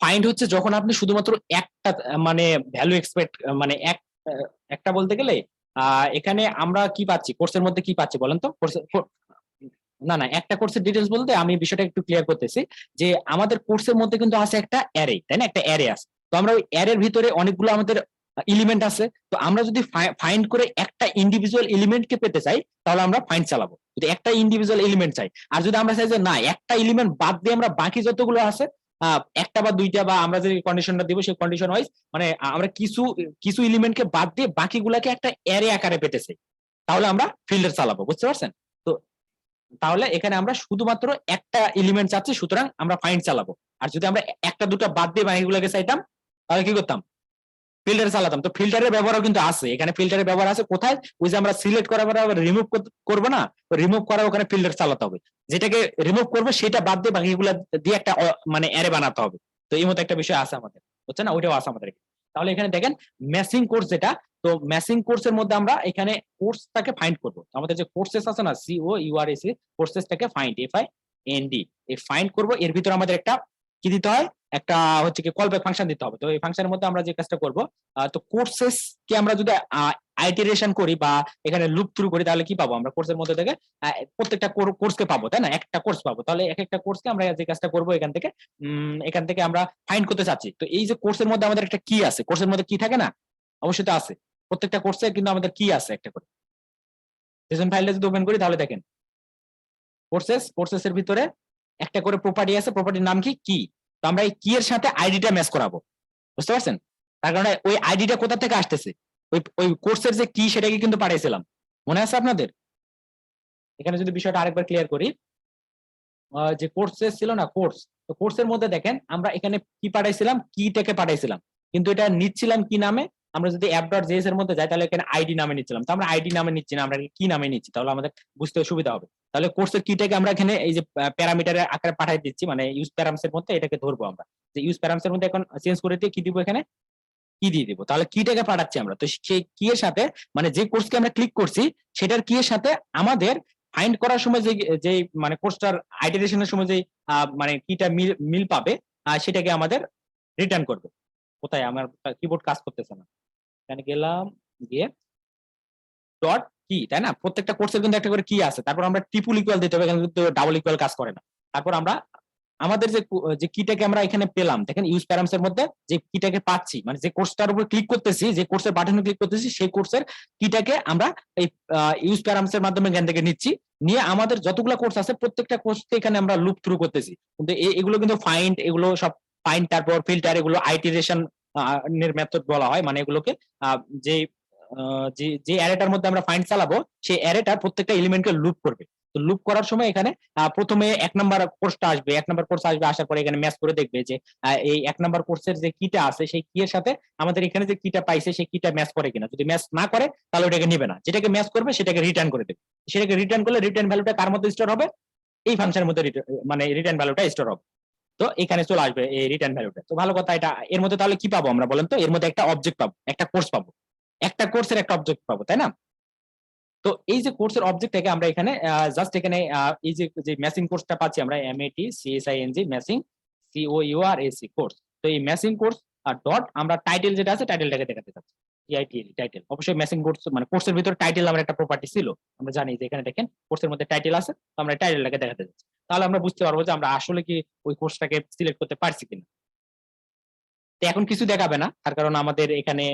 [SPEAKER 1] ফাইন্ড হচ্ছে যখন আপনি শুধুমাত্র একটা মানে ভ্যালু এক্সপেক্ট, মানে একটা বলতে গেলে এখানে আমরা কি পাচ্ছি, কোর্সের মধ্যে কি পাচ্ছি বলেন তো, না না, একটা কোর্সের ডিটেলস বলতে আমি বিষয়টা একটু ক্লিয়ার করতেছি, যে আমাদের কোর্সের মধ্যে কিন্তু আছে একটা অ্যারে, তাই না, একটা অ্যারে আছে। তো আমরা ওই অ্যারের ভিতরে অনেকগুলো আমাদের এলিমেন্ট আছে। তো আমরা যদি ফাইন্ড করে একটা ইন্ডিভিজুয়াল এলিমেন্টকে পেতে চাই, তাহলে আমরা ফাইন্ড চালাবো, যদি একটা ইন্ডিভিজুয়াল এলিমেন্ট চাই। আর যদি আমরা চাই যে না, একটা এলিমেন্ট বাদ দিয়ে আমরা বাকি যতগুলো আছে, একটা বা দুইটা, বা আমরা যে কন্ডিশনটা দিব সেই কন্ডিশন ওয়াইজ, মানে আমরা কিছু কিছু এলিমেন্টকে বাদ দিয়ে বাকিগুলাকে একটা অ্যারে আকারে পেতে চাই, তাহলে আমরা ফিল্টার চালাবো, বুঝতে পারছেন? তো তাহলে এখানে আমরা শুধুমাত্র একটা এলিমেন্ট চাচ্ছি, সুতরাং আমরা ফাইন্ড চালাবো। আর যদি আমরা একটা দুটো বাদ দিয়ে বাকিগুলোকে চাইতাম, তাহলে কি করতাম, ফিল্টার চালাতাম। তো ফিল্টারের ব্যবহারও কিন্তু আছে এখানে, ফিল্টারের ব্যবহার আছে কোথায়, ওই যে আমরা সিলেক্ট করার পরে আবার রিমুভ করবো না, রিমুভ করা ওখানে ফিল্টার চালাতে হবে, যেটাকে রিমুভ করবো সেটা বাদ দিয়ে বাকিগুলো দিয়ে একটা মানে অ্যারে বানাতে হবে। তো এই মতো একটা বিষয় আছে আমাদের, হচ্ছে না, ওইটাও আছে আমাদের। তাহলে এখানে দেখেন ম্যাচিং কোর্স যেটা, তো ম্যাচিং কোর্সের মধ্যে আমরা এখানে কোর্সটাকে ফাইন্ড করবো। আমাদের যে কোর্সেস আছে না, COURSE, কোর্সেসটাকে ফাইন্ড, FIND, এই ফাইন্ড করবো। এর ভিতরে আমাদের একটা কি দিতে হয়, একটা হচ্ছে কি কল ব্যাক ফাংশন দিতে হবে। তো এই ফাংশনের মধ্যে আমরা যে কাজটা করবো, তো কোর্সেস কে আমরা যদি আইটারেশন করি বা এখানে লুপ থ্রু করি, তাহলে কি পাবো, আমরা কোর্সের মধ্যে থেকে প্রত্যেকটা কোর্সকে পাবো, তাই না, একটা কোর্স পাবো। তাহলে এক একটা কোর্সকে আমরা যে কাজটা করবো, এখান থেকে আমরা ফাইন্ড করতে চাচ্ছি। তো এই যে কোর্সের মধ্যে আমাদের একটা কি আছে, কোর্সের মধ্যে কি থাকে না, অবশ্যই তো আছে, প্রত্যেকটা কোর্সে কিন্তু আমাদের কি আছে একটা করে। সেশন ফাইলটা যদি ওপেন করি তাহলে দেখেন কোর্সেসের ভিতরে একটা করে প্রপার্টি আছে, প্রপার্টির নাম কি। তো আমরা এই কি এর সাথে আইডিটা ম্যাচ করাবো, বুঝতে পারছেন? তার কারণে ওই আইডিটা কোথা থেকে আসতেছে, ওই কোর্সের যে কি সেটাকে কিন্তু পাঠাইছিলাম, মনে আছে আপনাদের? এখানে যদি বিষয়টা আরেকবার ক্লিয়ার করি, যে কোর্সেস ছিল না, কোর্স, তো কোর্সের মধ্যে দেখেন আমরা এখানে কি পাঠাইছিলাম, কিটাকে পাঠাইছিলাম, কিন্তু এটা নিচ্ছিলাম কি নামে, আমরা যদি app.js এর মধ্যে যাই তাহলে এখানে আইডি নামে নিচ্ছিলাম। তো আমরা আইডি নামে নিচ্ছি না, আমরা কি নামে নিচ্ছি, তাহলে আমাদের বুঝতে সুবিধা হবে। তাহলে কোর্সের কিটাকে আমরা এখানে এই যে প্যারামিটারের আকারে পাঠাই দিচ্ছি, মানে ইউজ প্যারামস এর মধ্যে এটাকে ধরবো আমরা, যে ইউজ প্যারামস এর মধ্যে এখন চেঞ্জ করে দিয়ে কি দিব, এখানে কি দিয়ে দিব, তাহলে কিটাকে পাঠাচ্ছি আমরা। তো সেই কি এর সাথে, মানে যে কোর্সকে আমরা ক্লিক করছি সেটার কি এর সাথে আমাদের ফাইন্ড করার সময় যে যে মানে কোর্সটার আইটারেশনের সময় যে মানে কিটা মিল পাবে, সেটাকে আমাদের রিটার্ন করবে। কোথায় আমার কিবোর্ড কাজ করতেছে না, এখানে গেলাম, গিয়ে ডট কি, তাই না, প্রত্যেকটা কোর্সের কিন্তু একটা করে কি আছে, তারপর আমরা ট্রিপল ইকুয়াল দিতে হবে, এখানে কিন্তু ডাবল ইকুয়াল কাজ করে না। তারপর আমরা আমাদের যে কিটাকে আমরা এখানে পেলাম, দেখেন ইউজ প্যারামস এর মধ্যে যে কিটাকে পাচ্ছি, মানে যে কোর্সটার উপর ক্লিক করতেছি, যে কোর্সের বাটনে ক্লিক করতেছি, সেই কোর্সের কিটাকে আমরা এই ইউজ প্যারামস এর মাধ্যমে এখান থেকে নিচ্ছি, নিয়ে আমাদের যতগুলো কোর্স আছে প্রত্যেকটা কোর্সকে এখানে আমরা লুপ থ্রু করতেছি। কিন্তু এগুলো কিন্তু ফাইন্ড, এগুলো সব ফাইন্ড, তারপর ফিল্টার, এগুলো আইটারেশন এর মেথড বলা হয়, মানে এগুলোকে যে যে অ্যারেটার মধ্যে আমরা ফাইন্ড চালাবো সেই অ্যারেটার প্রত্যেকটা এলিমেন্টকে লুপ করবে। তো লুপ করার সময় এখানে প্রথমে 1 নাম্বার কোর্সটা আসবে, 1 নাম্বার কোর্স আসবে, আসার পরে এখানে ম্যাচ করে দেখবে যে এই 1 নাম্বার কোর্সের যে কিটা আছে সেই কি এর সাথে আমাদের এখানে যে কিটা পাইছে সেই কিটা ম্যাচ করে কিনা। যদি ম্যাচ না করে তাহলে ওটাকে নিবে না, যেটাকে ম্যাচ করবে সেটাকে রিটার্ন করে দেবে। সেটাকে রিটার্ন করলে রিটার্ন ভ্যালুটা কার মধ্যে স্টোর হবে, এই ফাংশনের মধ্যে মানে রিটার্ন ভ্যালুটা স্টোর হবে। তো এখানে চলে আসবে এই রিটার্ন ভ্যালুটা। তো ভালো কথা, এটা এর মধ্যে তাহলে কি পাবো আমরা বলেন তো? এর মধ্যে একটা অবজেক্ট পাবো, একটা কোর্স পাবো, একটা কোর্সের একটা অবজেক্ট পাবো, তাই না? তো এই যে কোর্সের অবজেক্ট থেকে আমরা এখানে জাস্ট এখানে এই যে ম্যাচিং কোর্সটা পাচ্ছি আমরা, MATCSING ম্যাচিং COURAC কোর্স। তো এই ম্যাচিং কোর্স আর ডট আমরা টাইটেল যেটা আছে টাইটেলটাকে দেখাতে চাচ্ছি, TITL টাইটেল। অবশ্যই ম্যাচিং কোর্স মানে কোর্সের ভিতরে টাইটেল আমার একটা প্রপার্টি ছিল, আমরা জানি যে এখানে দেখেন কোর্সের মধ্যে টাইটেল আছে, তো আমরা টাইটেলটাকে দেখাতে চাচ্ছি। তাহলে আমরা বুঝতে পারবো যে আমরা আসলে কি ওই কোর্সটাকে সিলেক্ট করতে পারছি কিনা। তো এখন কিছু দেখাবে না, তার কারণ আমাদের এখানে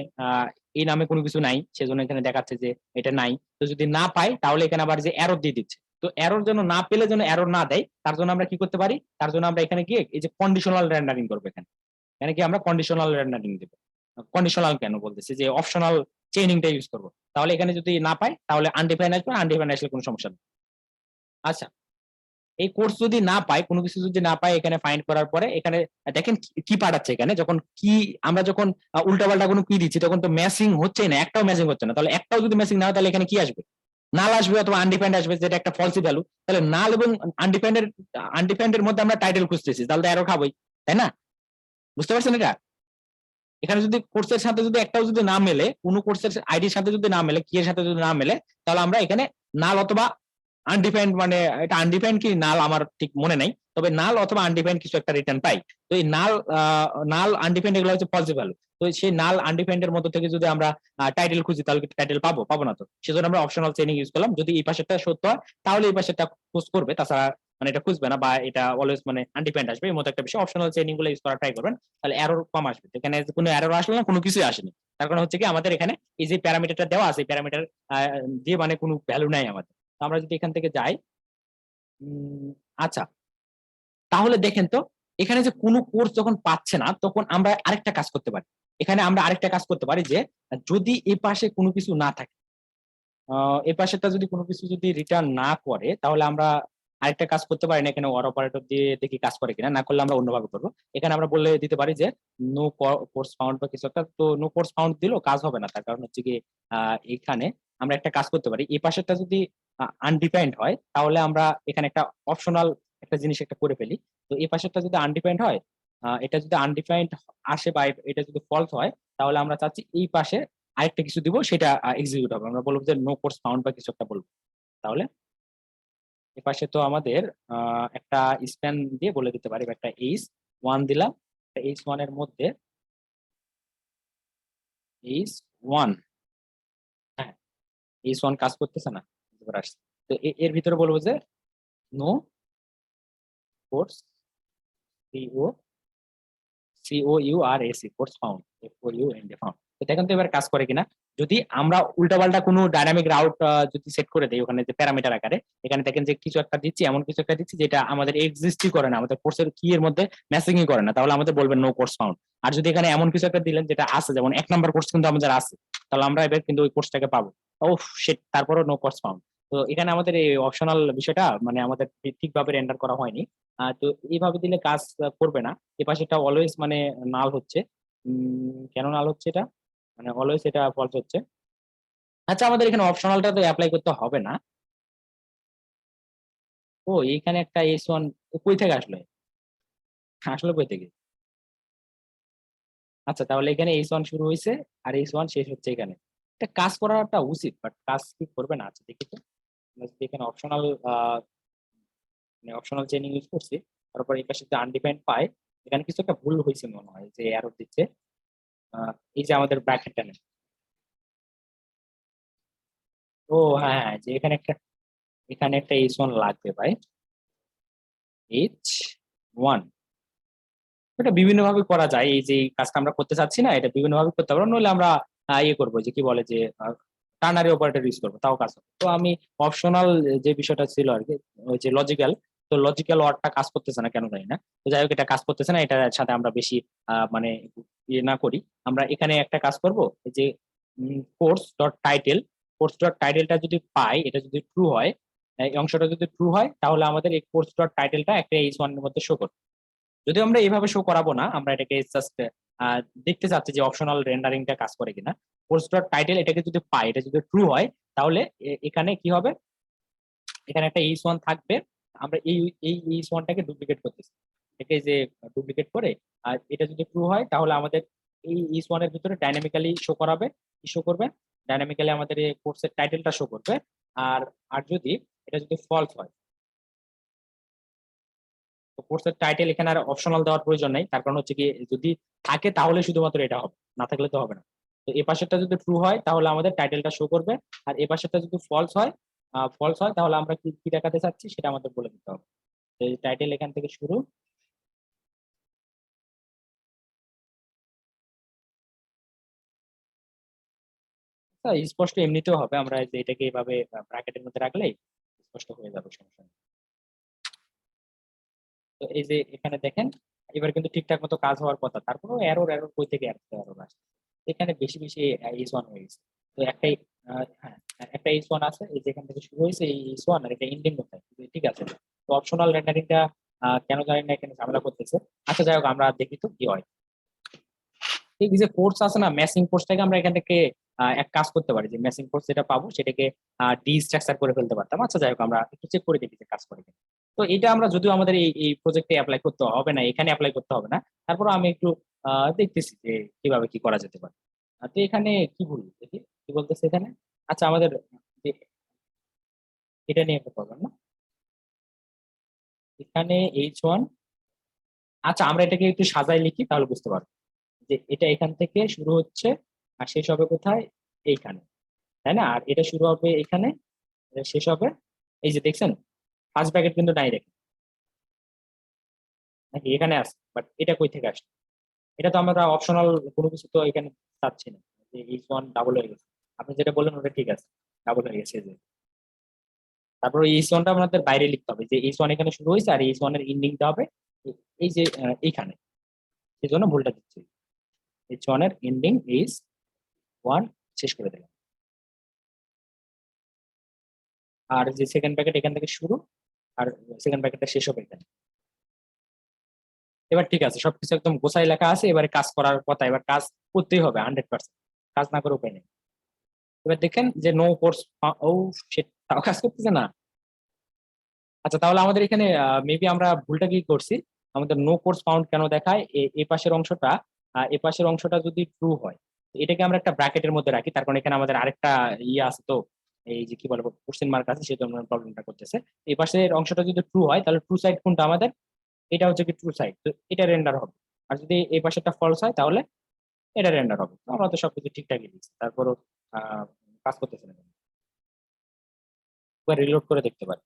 [SPEAKER 1] এই নামে কোনো কিছু নাই, সেজন্য এখানে দেখাচ্ছে যে এটা নাই। তো যদি না পাই তাহলে এখানে আবার যে এরর দিয়ে দিচ্ছে। তো এরর জন্য না পেলে যেন এরর না দেয়, তার জন্য আমরা কি করতে পারি, তার জন্য আমরা এখানে গিয়ে এই যে কন্ডিশনাল রেন্ডারিং করবো। এখানে এখানে কি আমরা কন্ডিশনাল রেন্ডারিং দেবো। কন্ডিশনাল কেন বলতেছি, যে অপশনাল চেইনিংটা ইউজ করবো। তাহলে এখানে যদি না পাই তাহলে আনডিফাইন আসবে, আনডিফাইন আসলে কোনো সমস্যা নেই। আচ্ছা, এই কোর্স যদি না পাই, কোনো কিছু যদি না পাই, এখানে ফাইন্ড করার পরে এখানে দেখেন কি পাঠাচ্ছে। এখানে যখন কি আমরা যখন উল্টাপাল্টা কোনো কি দিচ্ছি তখন তো ম্যাচিং হচ্ছে না, একটাও ম্যাচিং হচ্ছে না। তাহলে একটাও যদি ম্যাচিং না হয় তাহলে এখানে কি আসবে, নাল আসবে অথবা আনডিফাইন্ড আসবে, যেটা একটা ফলসি ভ্যালু। তাহলে নাল এবং আনডিফাইন্ডের মধ্যে আমরা টাইটেল খুঁজতেছি, তাহলে তো এরর খাবোই, তাই না? বুঝতে পারছেন এটা? এখানে যদি কোর্সের সাথে যদি একটাও যদি না মেলে, কোনো কোর্সের আইডির সাথে যদি না মেলে, কি এর সাথে যদি না মেলে, তাহলে আমরা এখানে নাল অথবা আনডিফাইন্ড, মানে এটা আনডিফাইন্ড কি নাল আমার ঠিক মনে নাই, তবে নাল অথবা আনডিফাইন্ড কিছু একটা রিটার্ন পাই। তো এই নাল আনডিফাইন্ড এগুলো হচ্ছে ফলস ভ্যালু। তো সেই নাল আনডিফাইন্ড এর মধ্যে থেকে যদি আমরা টাইটেল খুঁজি তাহলে টাইটেল পাবো, পাবো না। তো সেজন্য আমরা অপশনাল চেইনিং ইউজ করলাম। যদি এই পাশেরটা সত্য হয় তাহলে এই পাশেরটা খোঁজ করবে, তাছাড়া মানে এটা খুঁজবে না, বা এটা অলওয়েজ মানে আনডিফাইন্ড আসবে। এর মতো একটা বিষয়, অপশনাল চেইনিং গুলো ইউজ করা ট্রাই করবেন, তাহলে এরর কম আসবে। এখানে কোনো এরর আসলো না, কোনো কিছুই আসেনি। তার কারণ হচ্ছে কি আমাদের এখানে এই যে প্যারামিটারটা দেওয়া আছে, প্যারামিটার দিয়ে মানে কোনো ভ্যালু নাই আমাদের। আমরা যদি এখান থেকে যাই, আচ্ছা, তাহলে দেখেন তো এখানে যে কোনো কোর্স যখন পাচ্ছে না তখন আমরা আরেকটা কাজ করতে পারি। এখানে আমরা আরেকটা কাজ করতে পারি যে যদি এই পাশে কোনো কিছু না থাকে, এই পাশেরটা যদি কোনো কিছু যদি রিটার্ন না করে, তাহলে আমরা আরেকটা কাজ করতে পারি না, এখানে ওর অপারেটর দিয়ে দেখি কাজ করে কিনা। না করলে আমরা অন্যভাবে করবো। এখানে আমরা বলে দিতে পারি যে নো কোর্স ফাউন্ড বা কিছু একটা। তো নো কোর্স ফাউন্ড দিলেও কাজ হবে না, তার কারণ হচ্ছে কি এখানে আমরা একটা কাজ করতে পারি। এই পাশেরটা যদি আনডিফাইন্ড হয় তাহলে আমরা এখানে একটা অপশনাল একটা জিনিস একটা করে ফেলি। তো এই পাশেরটা যদি আনডিফাইন্ড হয়, এটা যদি আনডিফাইন্ড আসে বা এটা যদি ফলস হয়, তাহলে আমরা চাচ্ছি এই পাশে আরেকটা কিছু দিব, সেটা এক্সিকিউট হবে। আমরা বলবো যে নো কোর্স ফাউন্ড বা কিছু একটা বলবো। তাহলে এ পাশে তো আমাদের একটা স্প্যান দিয়ে বলে দিতে পারি, একটা H1 দিলাম। H1 এর মধ্যে H1, হ্যাঁ, H1 কাজ করতেছে না, এবার আসছে। তো এর ভিতরে বলবো যে no course COURAC course found, FOUND found. তো দেখেন তো এবার কাজ করে কিনা। যদি আমরা উল্টাপাল্টা কোনো ডাইনামিক রাউট যদি সেট করে দেই ওখানে যে প্যারামিটার আকারে, এখানে দেখেন যে কিছু একটা দিচ্ছি, এমন কিছু একটা দিচ্ছি যেটা আমাদের এক্সিস্টই করে না, আমাদের কোর্সের কি এর মধ্যে ম্যাচিংই করে না, তাহলে আমাদের বলবেন নো কোর্স ফাউন্ড। আর যদি এখানে এমন কিছু একটা দিলেন যেটা আছে, যেমন 1 নাম্বার কোর্স কিন্তু আমাদের আছে, তাহলে আমরা এবার কিন্তু ওই কোর্সটাকে পাবো। ও শিট, তারপরও নো কোর্স ফাউন্ড। তো এখানে আমাদের এই অপশনাল বিষয়টা মানে আমাদের ঠিকভাবে রেন্ডার করা হয়নি। তো এইভাবে দিলে কাজ করবে না। এ পাশেটা অলওয়েজ মানে নাল হচ্ছে। কেন নাল হচ্ছে এটা, মানে অলওয়েজ এটা ফলস হচ্ছে। আচ্ছা, আমাদের এখানে অপশনালটা তো অ্যাপ্লাই করতে হবে না। ও, এইখানে একটা S1 কই থেকে আসলো, আসলে কই থেকে? আচ্ছা, তাহলে এখানে H1 শুরু হয়েছে আর H1 শেষ হচ্ছে এখানে। এটা কাজ করাটা উচিত, বাট কাজ কি করবে না। আচ্ছা দেখি তো, আমরা যদি এখানে অপশনাল মানে অপশনাল চেইনিং ইউজ করছি, তারপর এই পাশে আনডিফাইন্ড পাই, এখানে কিছু একটা ভুল হয়েছে মনে হয়, যে এরর দিচ্ছে। এই যে আমাদের ব্র্যাকেটটা নেই। ও হ্যাঁ হ্যাঁ, যে এখানে একটা H1 লাগবে ভাই, H1। এটা বিভিন্ন ভাবে করা যায়, এই যে এই কাজটা আমরা করতে চাচ্ছি না, এটা বিভিন্ন ভাবে করতে পারবো। নইলে আমরা ইয়ে করবো, যে কি বলে যে টার্নারি অপারেটর ইউজ করবো, তাও কাজ হবে। তো আমি অপশনাল যে বিষয়টা ছিল আর কি, ওই যে লজিক্যাল, তো লজিক্যাল ওয়ার্ডটা কাজ করতেছে না কেন জানি না। তো যাই হোক, এটা কাজ করতেছে না, এটার সাথে আমরা বেশি মানে ইয়ে না করি। আমরা এখানে একটা কাজ করব, এই যে course dot title, course dot টাইটেলটা যদি পাই, এটা যদি ট্রু হয়, এই অংশটা যদি ট্রু হয় তাহলে আমাদের এই কোর্স ডট টাইটেলটা একটা H1 এর মধ্যে শো করবে। যদি আমরা এইভাবে শো করাবো না, আমরা এটাকে জাস্ট দেখতে চাচ্ছি যে অপশনাল রেন্ডারিংটা কাজ করে কিনা। কোর্স ডট টাইটেল এটাকে যদি পাই, এটা যদি ট্রু হয় তাহলে এখানে কি হবে, এখানে একটা H1 থাকবে। আমরা এই এই H1টাকে ডুপ্লিকেট করতেছি, এটাকে যে ডুপ্লিকেট করে, আর এটা যদি ট্রু হয় তাহলে আমাদের এই H1 এর ভিতরে ডাইনামিক্যালি শো করাবে, কি শো করবে, ডাইনামিক্যালি আমাদের এই কোর্সের টাইটেলটা শো করবে। আর আর যদি এটা যদি ফলস হয়, তো কোর্সের টাইটেল এখানে আর অপশনাল দেওয়ার প্রয়োজন নেই, তার কারণ হচ্ছে কি যদি থাকে তাহলে শুধুমাত্র এটা হবে, না থাকলে তো হবে না। তো এ পাশেরটা যদি ট্রু হয় তাহলে আমাদের টাইটেলটা শো করবে, আর এ পাশেরটা যদি ফলস হয় তাহলে আমরা কি কি দেখাতে চাচ্ছি সেটা আমাদের বলে দিতে হবে। তো এই টাইটেল এখান থেকে শুরু, স্পষ্ট এমনিতেও হবে, আমরা যে এটাকে এইভাবে ব্র্যাকেটের মধ্যে রাখলেই স্পষ্ট হয়ে যাবে, সমস্যা নেই। তো এই যে এখানে দেখেন এবার কিন্তু ঠিকঠাক মতো কাজ হওয়ার কথা, তারপরেও এরর এরর কই থেকে এরর আসছে, এখানে বেশি বেশি H1 হয়ে গেছে। তো একটাই হ্যাঁ, একটা H1 আছে, এই যেখান থেকে শুরু হয়েছে এই H1, আর এটা এন্ডিং কোথায়, ঠিক আছে। তো অপশনাল রেন্ডারিংটা কেন জানি না এখানে ঝামেলা করতেছে। আচ্ছা যাই হোক, আমরা দেখি তো কি হয়। এই যে কোর্স আছে না, ম্যাচিং কোর্সটাকে আমরা এখান থেকে এক কাজ করতে পারি, যে ম্যাচিং কোর্স যেটা পাবো সেটাকে ডিস্ট্রাকচার করে ফেলতে পারতাম। আচ্ছা যাই হোক, আমরা একটু চেক করে দেখি যে কাজ করে কিনা। তো এটা আমরা যদিও আমাদের এই এই প্রজেক্টে অ্যাপ্লাই করতে হবে না, এখানে অ্যাপ্লাই করতে হবে না, তারপর আমি একটু দেখতেছি যে কিভাবে কি করা যেতে পারে। তো এখানে কি ভুল দেখি, কি বলতেছে এখানে। আচ্ছা আমাদের যে এটা নিয়ে একটা প্রবলেম না, এখানে H1, আচ্ছা আমরা এটাকে একটু সাজাই লিখি তাহলে বুঝতে পারবো যে এটা এখান থেকে শুরু হচ্ছে আর শেষ হবে কোথায়, এইখানে, তাই না? আর এটা শুরু হবে এখানে, এটা শেষ হবে, এই যে দেখছেন ফার্স্ট ব্র্যাকেট কিন্তু নাই দেখেন, নাকি এখানে আছে, বাট এটা কই থেকে আসছে, এটা তো আমরা অপশনাল কোনো কিছু তো এখানে চাচ্ছি না, যে H1 ডাবল হয়ে গেছে। আপনি যেটা বললেন ওটা ঠিক আছে, ডাবল হয়ে গেছে যে। তারপর H1টা আপনাদের বাইরে লিখতে হবে, যে H1 এখানে শুরু হয়েছে আর H1 এর এন্ডিংটা হবে এই যে এইখানে, সেই জন্য ভুলটা দিচ্ছি। H1 এর এন্ডিং H1 শেষ করে দিলাম, আর যে সেকেন্ড ব্র্যাকেট এখান থেকে শুরু, আর সেকেন্ড ব্র্যাকেটটা শেষ হবে এখানে। এবার ঠিক আছে, সবকিছু একদম গোছাই লেখা আছে, এবারে কাজ করার কথা, এবার কাজ করতেই হবে 100%, কাজ না করে উপায় নেই। এবার দেখেন যে নো কোর্স, ও shit, তাও কাজ করতেছে না। আচ্ছা তাহলে আমাদের এখানে মেবি আমরা ভুলটা কি করছি, আমাদের নো কোর্স ফাউন্ড কেন দেখায়, এ পাশের অংশটা, এ পাশের অংশটা যদি ট্রু হয়, তো এটাকে আমরা একটা ব্র্যাকেটের মধ্যে রাখি, তার কারণ এখানে আমাদের আরেকটা ইয়ে আছে তো, এই যে কি বলবো কোশ্চেন মার্ক আছে, সেই জন্য প্রবলেমটা করতেছে। এই পাশের অংশটা যদি ট্রু হয় তাহলে ট্রু সাইড কোনটা আমাদের, এটা হচ্ছে কি ট্রু সাইড, তো এটা রেন্ডার হবে। আর যদি এই পাশেরটা ফলস হয় তাহলে এটা রেন্ডার হবে। তো আমরা তো সবকিছু ঠিকঠাকই দিচ্ছি, তারপরও আহ কাজ করতেছে না, একবার রিলোড করে দেখতে পারি,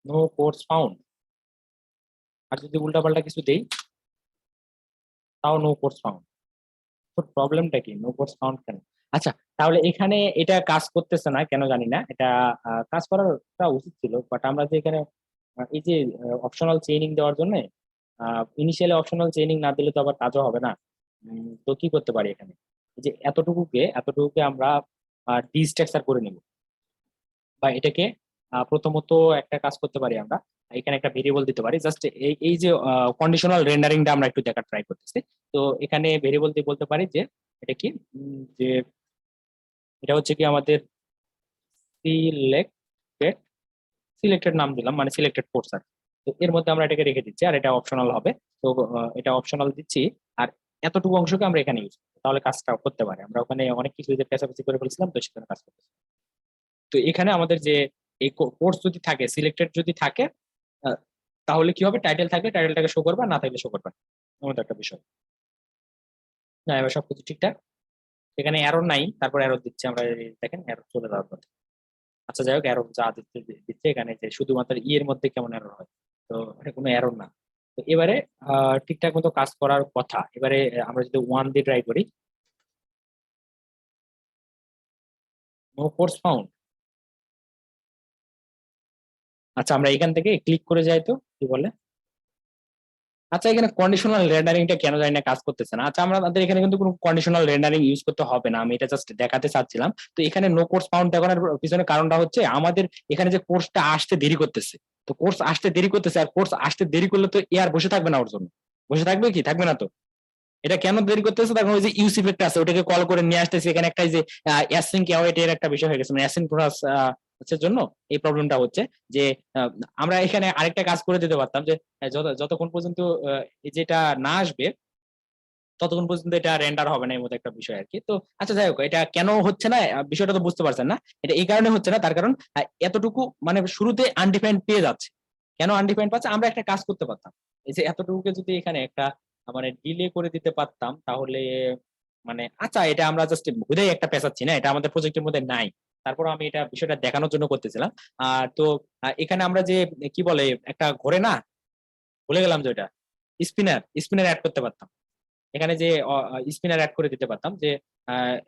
[SPEAKER 1] নো কোর্স ফাউন্ড। আর যদি উল্টাপাল্টা কিছু দেই তাও নো কোর্স ফাউন্ড। তো প্রবলেমটা কি, নো কোর্স ফাউন্ড কেন? আচ্ছা তাহলে এখানে এটা কাজ করতেছে না কেন জানি না, এটা কাজ করার উচিত ছিল, বাট আমরা যে এখানে এই যে অপশনাল চেইনিং দেওয়ার জন্য, ইনিশিয়ালি অপশনাল চেইনিং না দিলে তো আবার কাজও হবে না। তো কি করতে পারি এখানে, এই যে এতটুকুকে আমরা ডিস্ট্রাকচার করে নিব, বা এটাকে প্রথমত একটা কাজ করতে পারি আমরা, এখানে একটা ভেরিয়েবল দিতে পারি, জাস্ট এই এই যে কন্ডিশনাল রেন্ডারিংটা আমরা একটু দেখার ট্রাই করতেছি। তো এখানে ভেরিয়েবল দিয়ে বলতে পারি যে এটা কি, যে এটা হচ্ছে কি আমাদের সিলেক্টেড, সিলেক্টেড নাম দিলাম, মানে সিলেক্টেড কোর্স আর। তো এর মধ্যে আমরা এটাকে রেখে দিচ্ছি, আর এটা অপশনাল হবে। তো এটা অপশনাল দিচ্ছি, আর এতটুকু অংশকে আমরা এখানে ইউজ, তাহলে কাজটা করতে পারি। আমরা ওখানে অনেক কিছু যে পেঁচাপেচি করে ফেলছিলাম, তো সেখানে কাজ করতেছি। তো এখানে আমাদের যে এই কোর্স যদি থাকে, সিলেক্টেড যদি থাকে, আহ, তাহলে কি হবে, টাইটেল থাকলে টাইটেলটাকে শো করবে, না থাকলে শো করবে না, এমন একটা বিষয়। না এবার সবকিছু ঠিকঠাক, এখানে এরর নাই, তারপর এরর দিচ্ছে আমরা, দেখেন এরর চলে যাওয়ার পর। আচ্ছা যাই হোক, এরর যা দিচ্ছে দিচ্ছে এখানে, যে শুধুমাত্র এর মধ্যে কেমন এরর হয়, তো এটা কোনো এরর না। তো এবারে ঠিকঠাক মতো কাজ করার কথা। এবারে আমরা যদি 1 দিয়ে ট্রাই করি, নো কোর্স ফাউন্ড। আচ্ছা আমরা এখান থেকে ক্লিক করে যাই তো কি বলে, আচ্ছা, এখানে কন্ডিশনাল রেন্ডারিংটা কেন জানি না কাজ করতেছে না। আচ্ছা, আমাদের এখানে কিন্তু কোনো কন্ডিশনাল রেন্ডারিং ইউজ করতে হবে না, আমি এটা জাস্ট দেখাতে চাচ্ছিলাম। তো এখানে নো কোর্স ফাউন্ড দেখানোর পিছনে কারণটা হচ্ছে আমাদের এখানে যে কোর্সটা আসতে দেরি করতেছে। তো কোর্স আসতে দেরি করতেছে, আর কোর্স আসতে দেরি করলে তো এ আর বসে থাকবে না ওর জন্য। বসে থাকবে কি? থাকবে না তো। এটা কেন দেরি করতেছে? তখন ওই যে ইউস ইফেক্ট আছে, ওটাকে কল করে নিয়ে আসতেছে। এখানে একটা যে অ্যাসিঙ্ক অ্যাওয়েট এর একটা বিষয় হয়ে গেছে, মানে অ্যাসিনক্রোনাস হচ্ছে জন্য এই প্রবলেমটা হচ্ছে যে আমরা এখানে আরেকটা কাজ করে দিতে পারতাম যে যতক্ষণ পর্যন্ত যেটা না আসবে ততক্ষণ পর্যন্ত এটা রেন্ডার হবে না, এর মতো একটা বিষয় আর কি। তো আচ্ছা, যাই হোক, এটা কেন হচ্ছে না বিষয়টা তো বুঝতে পারছেন না। এটা এই কারণে হচ্ছে না, তার কারণ এতটুকু মানে শুরুতে আনডিফাইন্ড পেয়ে যাচ্ছে। কেন আনডিফাইন্ড পাচ্ছে? আমরা একটা কাজ করতে পারতাম, এই যে এতটুকুকে যদি এখানে একটা মানে ডিলে করে দিতে পারতাম তাহলে মানে আচ্ছা, এটা আমরা জাস্ট হুদাই একটা পেঁচাচ্ছি না, এটা আমাদের প্রজেক্টের মধ্যে নাই। তারপর আমি এটা বিষয়টা দেখানোর জন্য করতেছিলাম। তো এখানে আমরা যে কি বলে একটা ঘোরে না, ভুলে গেলাম যে ওটা স্পিনার স্পিনার অ্যাড করতে পারতাম। এখানে যে স্পিনার অ্যাড করে দিতে পারতাম যে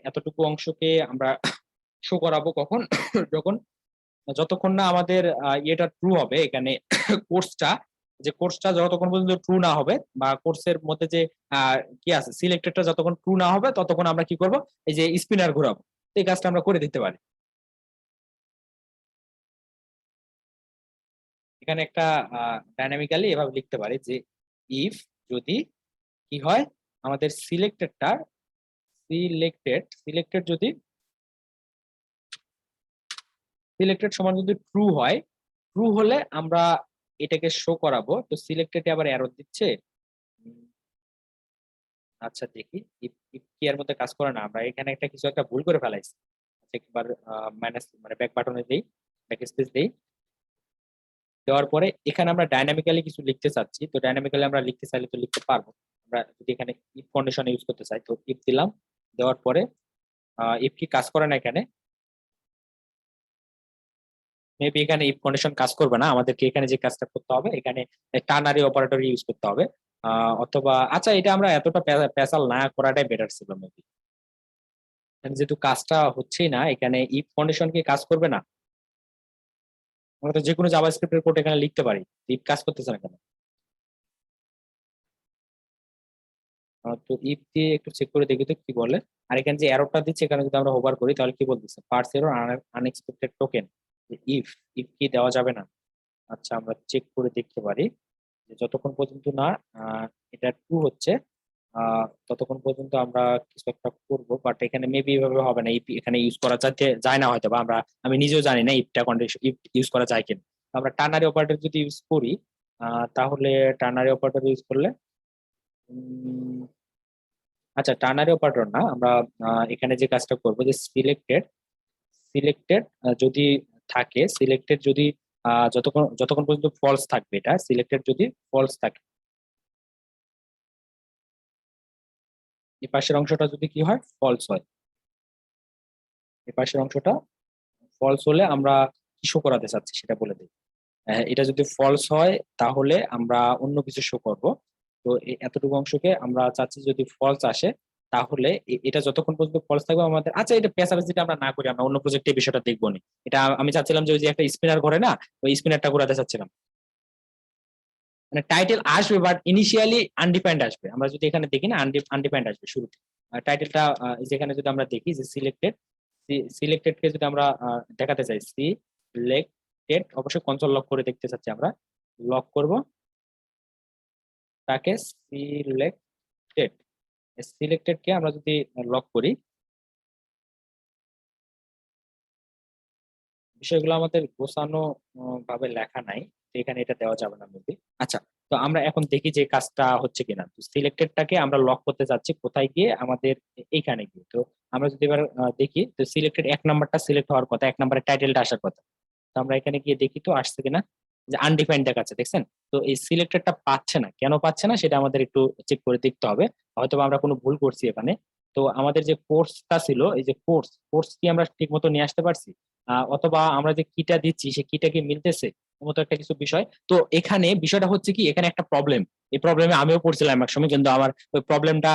[SPEAKER 1] এতটুকু অংশকে আমরা শো করাবো কখন যখন যতক্ষণ না আমাদের ইয়েটা ট্রু হবে এখানে কোর্সটা, যে কোর্সটা যতক্ষণ পর্যন্ত ট্রু না হবে বা কোর্সের মধ্যে যে কি আছে সিলেক্টেডটা যতক্ষণ ট্রু না হবে ততক্ষণ আমরা কি করব, এই যে স্পিনার ঘোরাবো। এই কাজটা আমরা করে দিতে পারি। এখানে একটা ডাইনামিক্যালি এভাবে লিখতে পারি যে ইফ যদি কি হয়, আমাদের সিলেক্টেড যদি সিলেক্টেড সমান যদি ট্রু হয়, ট্রু হলে আমরা এটাকে শো করাবো। তো সিলেক্টেড আবার এরর দিচ্ছে। উম, আচ্ছা, দেখি ইফ ইফ কি এর মধ্যে কাজ করে না, আমরা এখানে একটা কিছু একটা ভুল করে ফেলাইছি। আচ্ছা, একবার মাইনাস মানে ব্যাক বাটনে দেই, ব্যাক স্পেস দেই। দেওয়ার পরে এখানে আমরা ডাইনামিক্যালি কিছু লিখতে চাচ্ছি, তো ডাইনামিক্যালি আমরা লিখতে চাইলে তো লিখতে পারবো। আমরা যদি এখানে ইফ কন্ডিশন ইউজ করতে চাই, তো ইফ দিলাম। দেওয়ার পরে ইফ কি কাজ করে না এখানে, মেবি এখানে ইফ কন্ডিশন কাজ করবে না, আমাদেরকে এখানে যে কাজটা করতে হবে এখানে টার্নারি অপারেটর ইউজ করতে হবে। অথবা আচ্ছা, এটা আমরা এতটা পেশাল না করাটাই বেটার ছিল মেবি। যেহেতু কাজটা হচ্ছেই না, এখানে ইফ কন্ডিশন কি কাজ করবে না? আমরা তো যে কোনো জাভাস্ক্রিপ্টের কোড এখানে লিখতে পারি, ইফ কাজ করতেছে না কেন? তো ইফ দিয়ে একটু চেক করে দেখি তো কি বলে। আর এখানে যে এররটা দিচ্ছে, এখানে যদি আমরা হোভার করি তাহলে কি বলতেছে, parse error unexpected token. If if কি দেওয়া যাবে না? আচ্ছা, আমরা চেক করে দেখতে পারি যে যতক্ষণ পর্যন্ত না এটা ট্রু হচ্ছে ততক্ষণ পর্যন্ত আমরা কিছু একটা করবো। বাট এখানে মেবি এভাবে হবে না, ইফ এখানে ইউজ করা যাতে যায় না হয়তো, বা আমি নিজেও জানি না ইফটা কন্ডিশন ইফ ইউজ করা যায় কিনা। আমরা টার্নারি অপারেটর যদি ইউজ করি তাহলে টার্নারি অপারেটর ইউজ করলে উম, আচ্ছা, টার্নারি অপারেটর না, আমরা এখানে যে কাজটা করবো যে সিলেক্টেড যদি থাকে, সিলেক্টেড যদি যতক্ষণ যতক্ষণ পর্যন্ত ফলস থাকবে, এটা সিলেক্টেড যদি ফলস থাকে, এই পাশের অংশটা যদি কি হয়, ফলস হয়, এই পাশের অংশটা ফলস হলে আমরা কি শো করাতে চাচ্ছি সেটা বলে দিই। এটা যদি ফলস হয় তাহলে আমরা অন্য কিছু শো করব। তো এতটুকু অংশকে আমরা চাচ্ছি যদি ফলস আসে তাহলে এটা যতক্ষণ পর্যন্ত ফলস থাকবে আমাদের। আচ্ছা, এটা পেঁচাপেচিটা আমরা না করি, আমরা অন্য প্রজেক্টে বিষয়টা দেখবো নি। এটা আমি চাচ্ছিলাম যে ওই যে একটা স্পিনার ঘরে না, ওই স্পিনারটা ঘোরাতে চাচ্ছিলাম। মানে টাইটেল আসবে বাট ইনিশিয়ালি আনডিফাইন্ড আসবে। আমরা যদি এখানে দেখি না, আনডিফাইন্ড আসবে শুরুতে। টাইটেলটা যেখানে যদি আমরা দেখি যে সিলেক্টেড কে যদি আমরা দেখাতে চাই, সিলেক্টেড অবশ্যই কনসোল লক করে দেখতে চাচ্ছি আমরা। লক করব তাকে সিলেক্টেড সিলেক্টেড কে আমরা যদি লক করি, বিষয়গুলো আমাদের গোছানো ভাবে লেখা নাই, তো এখানে এটা দেওয়া যাবে না মেবি। আচ্ছা, তো আমরা এখন দেখি যে কাজটা হচ্ছে কিনা। তো সিলেক্টেডটাকে আমরা লক করতে চাচ্ছি কোথায় গিয়ে, আমাদের এইখানে গিয়ে। তো আমরা যদি এবার দেখি, তো সিলেক্টেড এক নাম্বারটা সিলেক্ট হওয়ার কথা, এক নাম্বারের টাইটেলটা আসার কথা। তো আমরা এখানে গিয়ে দেখি তো আসছে কিনা, যে আনডিফাইন্ড দেখাচ্ছে, দেখছেন? তো এই সিলেক্টেডটা পাচ্ছে না, কেন পাচ্ছে না সেটা আমাদের একটু চেক করে দেখতে হবে। হয়তো আমরা কোনো ভুল করছি এখানে। তো আমাদের যে কোর্সটা ছিল, এই যে কোর্স কি আমরা ঠিক মতো নিয়ে আসতে পারছি? অথবা আমরা যে কিটা দিচ্ছি সে কিটা কি মিলতেছে, মতো একটা কিছু বিষয়। তো এখানে বিষয়টা হচ্ছে কি, এখানে একটা প্রবলেম। এই প্রবলেমে আমিও পড়ছিলাম এক সময়, কিন্তু আমার ওই প্রবলেমটা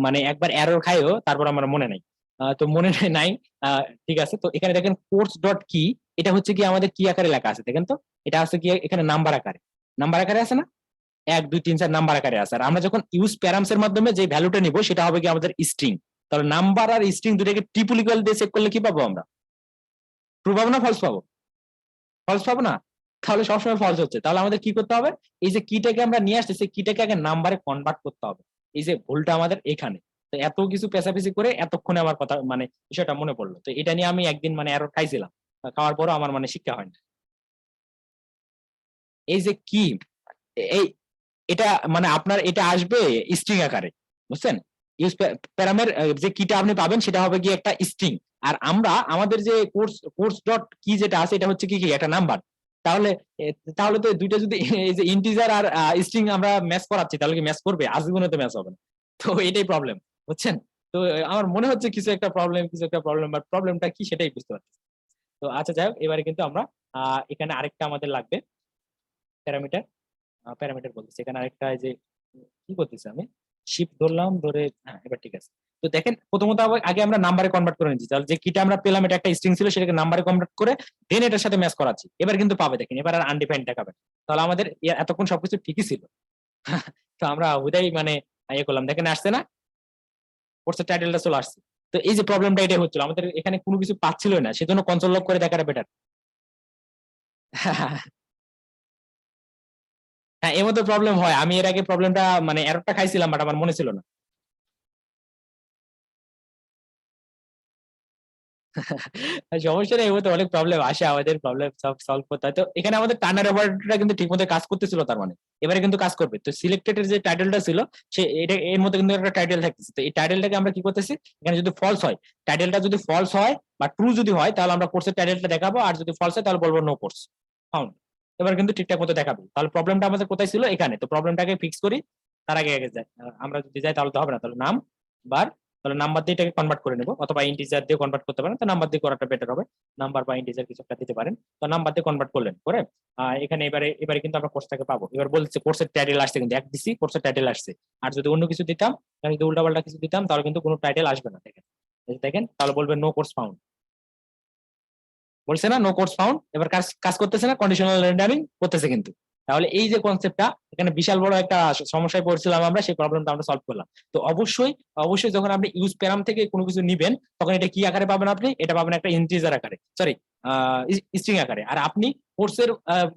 [SPEAKER 1] মানে একবার এরর খাইও, তারপর আমার মনে নাই। তো মনে নাই। ঠিক আছে, তো এখানে দেখেন কোর্স ডট কি, এটা হচ্ছে কি আমাদের কি আকারে লেখা আছে দেখেন তো। এটা আছে কি এখানে নাম্বার আকারে, নাম্বার আকারে আছে না? 1 2 3 4 নাম্বার আকারে আছে। আর আমরা যখন ইউজ প্যারামস এর মাধ্যমে যে ভ্যালুটা নিব সেটা হবে কি আমাদের স্ট্রিং। তাহলে নাম্বার আর স্ট্রিং দুটাকে ট্রিপল ইকুয়াল দিয়ে চেক করলে কি পাবো আমরা? ট্রু পাবো না ফলস পাবো? ফলস পাবো না? তাহলে সবসময় ফলস হচ্ছে। তাহলে আমাদের কি করতে হবে? এই যে কিটাকে আমরা নিয়ে আসছি সেই কিটাকে আগে নাম্বারে কনভার্ট করতে হবে। এই যে ভুলটা আমাদের এখানে। তো এত কিছু পেঁচাপেচি করে এতক্ষণে আমার কথা মানে বিষয়টা মনে পড়লো। তো এটা নিয়ে আমি একদিন মানে এরর খাইছিলাম। খাওয়ার পরও আমার মানে শিক্ষা হয় না। এই যে কি এই এটা মানে আপনার এটা আসবে স্ট্রিং আকারে, বুঝছেন? ইউজ প্যারামের যে কিটা আপনি পাবেন সেটা হবে কি একটা স্ট্রিং। আর আমরা আমাদের যে কোর্স ডট কি যেটা আছে এটা হচ্ছে কি কি একটা নাম্বার। তাহলে তাহলে তো দুইটা যদি এই যে ইন্টিজার আর স্ট্রিং আমরা ম্যাচ করাচ্ছি তাহলে কি ম্যাচ করবে? আজীবনে তো ম্যাচ হবে না। তো এটাই প্রবলেম, বুঝছেন? তো আমার মনে হচ্ছে কিছু একটা প্রবলেম, বাট প্রবলেমটা কি সেটাই বুঝতে পারছি। তো আচ্ছা যাই হোক, এবারে কিন্তু আমরা এখানে আরেকটা আমাদের লাগবে প্যারামিটার। প্যারামিটার বলতেছি এখানে আরেকটা, এই যে কি করতেছি আমি শিফট ধরলাম, ধরে হ্যাঁ এবার ঠিক আছে। তো দেখেন প্রথমত আগে আমরা নাম্বারে কনভার্ট করে নিচ্ছি। তাহলে যে কিটা আমরা পেলাম এটা একটা স্ট্রিং ছিল, সেটাকে নাম্বারে কনভার্ট করে দেন এটার সাথে ম্যাচ করাচ্ছি। এবার কিন্তু পাবে, দেখেন এবার আর আনডিফাইন্ড দেখাবে। তাহলে আমাদের এতক্ষণ সবকিছু ঠিকই ছিল। তো আমরা হুদাই মানে ইয়ে করলাম, দেখেন আসছে না, কোর্সের টাইটেলটা চলে আসছে। তো এই যে প্রবলেমটা এটাই হচ্ছিল, আমাদের এখানে কোনো কিছু পাচ্ছিল না, সেজন্য কনসোল লক করে দেখাটা বেটার। হ্যাঁ এর মধ্যে প্রবলেম হয়, আমি এর আগে প্রবলেমটা মানে এররটা খাইছিলাম বাট আমার মনে ছিল না। সমস্যা নেই, এর মধ্যে অনেক প্রবলেম আসে, আমাদের প্রবলেম সব সলভ করতে হয়। তো এখানে আমাদের টার্নার অপারেটরটা কিন্তু ঠিকমতো কাজ করতেছিল, তার মানে এবারে কিন্তু কাজ করবে। তো সিলেক্টেড এর যে টাইটেলটা ছিল সে এটা এর মধ্যে কিন্তু একটা টাইটেল থাকতেছে। তো এই টাইটেলটাকে আমরা কি করতেছি, এখানে যদি ফলস হয়, টাইটেলটা যদি ফলস হয় বা ট্রু যদি হয় তাহলে আমরা কোর্সের টাইটেলটা দেখাবো, আর যদি ফলস হয় তাহলে বলবো নো কোর্স ফাউন্ড। এবার কিন্তু ঠিকঠাক মতো দেখাবে। তাহলে প্রবলেমটা আমাদের কোথায় ছিল? এখানে। তো প্রবলেমটাকে ফিক্স করি, তার আগে আগে যাই। আমরা যদি যাই তাহলে তো হবে না, তাহলে নাম বার, তাহলে নাম্বার দিয়ে এটাকে কনভার্ট করে নেবো, অথবা ইন্টিজার দিয়ে কনভার্ট করতে পারেন, তো নাম্বার দিয়ে করাটা বেটার হবে। নাম্বার বা ইন্টিজার কিছু একটা দিতে পারেন। তো নাম্বার দিয়ে কনভার্ট করলেন করে এখানে এবারে এবারে কিন্তু আমরা কোর্সটাকে পাবো। এবার বলছে কোর্সের টাইটেল আসছে, কিন্তু এক দিছি কোর্সের টাইটেল আসছে। আর যদি অন্য কিছু দিতাম, যদি উল্টাপাল্টা কিছু দিতাম তাহলে কিন্তু কোনো টাইটেল আসবে না। দেখেন দেখেন তাহলে বলবে নো কোর্স ফাউন্ড, বলছে না নো কোর্স ফাউন্ড। এবার কাজ কাজ করতেছে না, কন্ডিশনাল রেন্ডারিং করতেছে কিন্তু। তাহলে এই যে কনসেপ্টটা, এখানে বিশাল বড় একটা সমস্যায় পড়ছিলাম আমরা, সেই প্রবলেমটা আমরা সলভ করলাম। তো অবশ্যই অবশ্যই যখন আপনি ইউজ প্যারাম থেকে কোনো কিছু নিবেন তখন এটা কি আকারে পাবেন? আপনি এটা পাবেন একটা ইন্টিজার আকারে, সরি স্ট্রিং আকারে। আর আপনি কোর্সের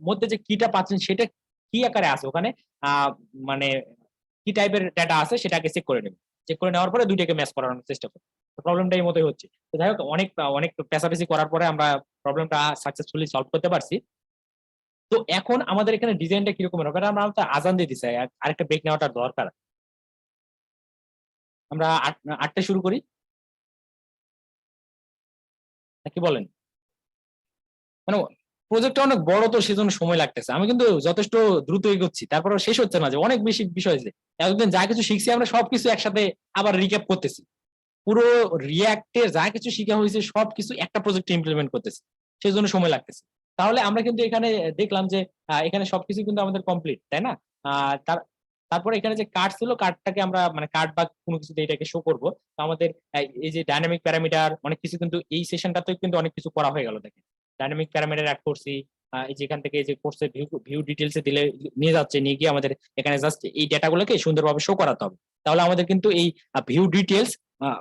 [SPEAKER 1] মধ্যে যে কিটা পাচ্ছেন সেটা কি আকারে আছে ওখানে, মানে কি টাইপের ডাটা আছে সেটাকে চেক করে নেবেন। চেক করে নেওয়ার পরে দুইটাকে ম্যাচ করানোর চেষ্টা করুন। প্রবলেমটা এই মতোই হচ্ছে। তো যাই হোক, অনেক অনেক পেশাপেশি করার পরে আমরা প্রবলেমটা সাকসেসফুলি সলভ করতে পারছি। তো এখন আমাদের এখানে ডিজাইনটা কিরকম হবে? আমরা তো আজান দিয়ে দিছি, আরেকটা ব্রেক নেওয়াটা দরকার। আমরা 8টায় শুরু করি, নাকি বলেন? মানে প্রজেক্টটা অনেক বড় তো সেজন্য সময় লাগতেছে। আমি কিন্তু যথেষ্ট দ্রুত এগোচ্ছি, তারপরে শেষ হচ্ছে না, যে অনেক বেশি বিষয় আছে। এতদিন যা কিছু শিখছি আমরা সবকিছু একসাথে আবার রিক্যাপ করতেছি। পুরো রিয়াক্টে যা কিছু শিখা হয়েছে সবকিছু একটা প্রজেক্টে ইমপ্লিমেন্ট করতেছি, সেই জন্য সময় লাগতেছে। তাহলে আমরা কিন্তু এখানে দেখলাম যে এখানে সবকিছু কিন্তু আমাদের কমপ্লিট, তাই না? তারপরে এখানে যে কার্ড ছিল, কার্ডটাকে আমরা মানে কার্ড বা কোনো কিছু দিয়ে এটাকে শো করবো। তো আমাদের এই যে ডাইনামিক প্যারামিটার অনেক কিছু কিন্তু এই সেশনটাতেও কিন্তু অনেক কিছু করা হয়ে গেল। দেখেন ডাইনামিক প্যারামিটার অ্যাড করছি, এই যে এখান থেকে এই যে কোর্সের ভিউ ভিউ ডিটেলস এ দিলে নিয়ে যাচ্ছে, নিয়ে গিয়ে আমাদের এখানে জাস্ট এই ডেটাগুলোকে সুন্দরভাবে শো করাতে হবে। তাহলে আমাদের কিন্তু এই ভিউ ডিটেলস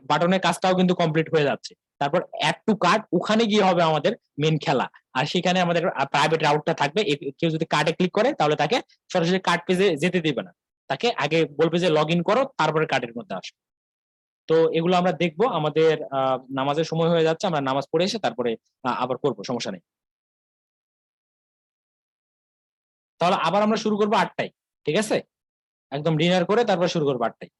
[SPEAKER 1] বাটনের কাজটাও কিন্তু কমপ্লিট হয়ে যাচ্ছে। তারপর অ্যাড টু কার্ট, ওখানে গিয়ে হবে আমাদের মেন খেলা। আর সেখানে আমাদের প্রাইভেট রাউটটা থাকবে। কেউ যদি কার্ডে ক্লিক করে তাহলে তাকে সরাসরি কার্ড পেজে যেতে দিবে না, তাকে আগে বলবে যে লগ ইন করো, তারপরে কার্ডের মধ্যে আসো। তো এগুলো আমরা দেখবো। আমাদের নামাজের সময় হয়ে যাচ্ছে, আমরা নামাজ পড়ে এসে তারপরে আবার করবো, সমস্যা নেই। তাহলে আবার আমরা শুরু করবো 8টায়, ঠিক আছে? একদম ডিনার করে তারপর শুরু করবো 8টায়।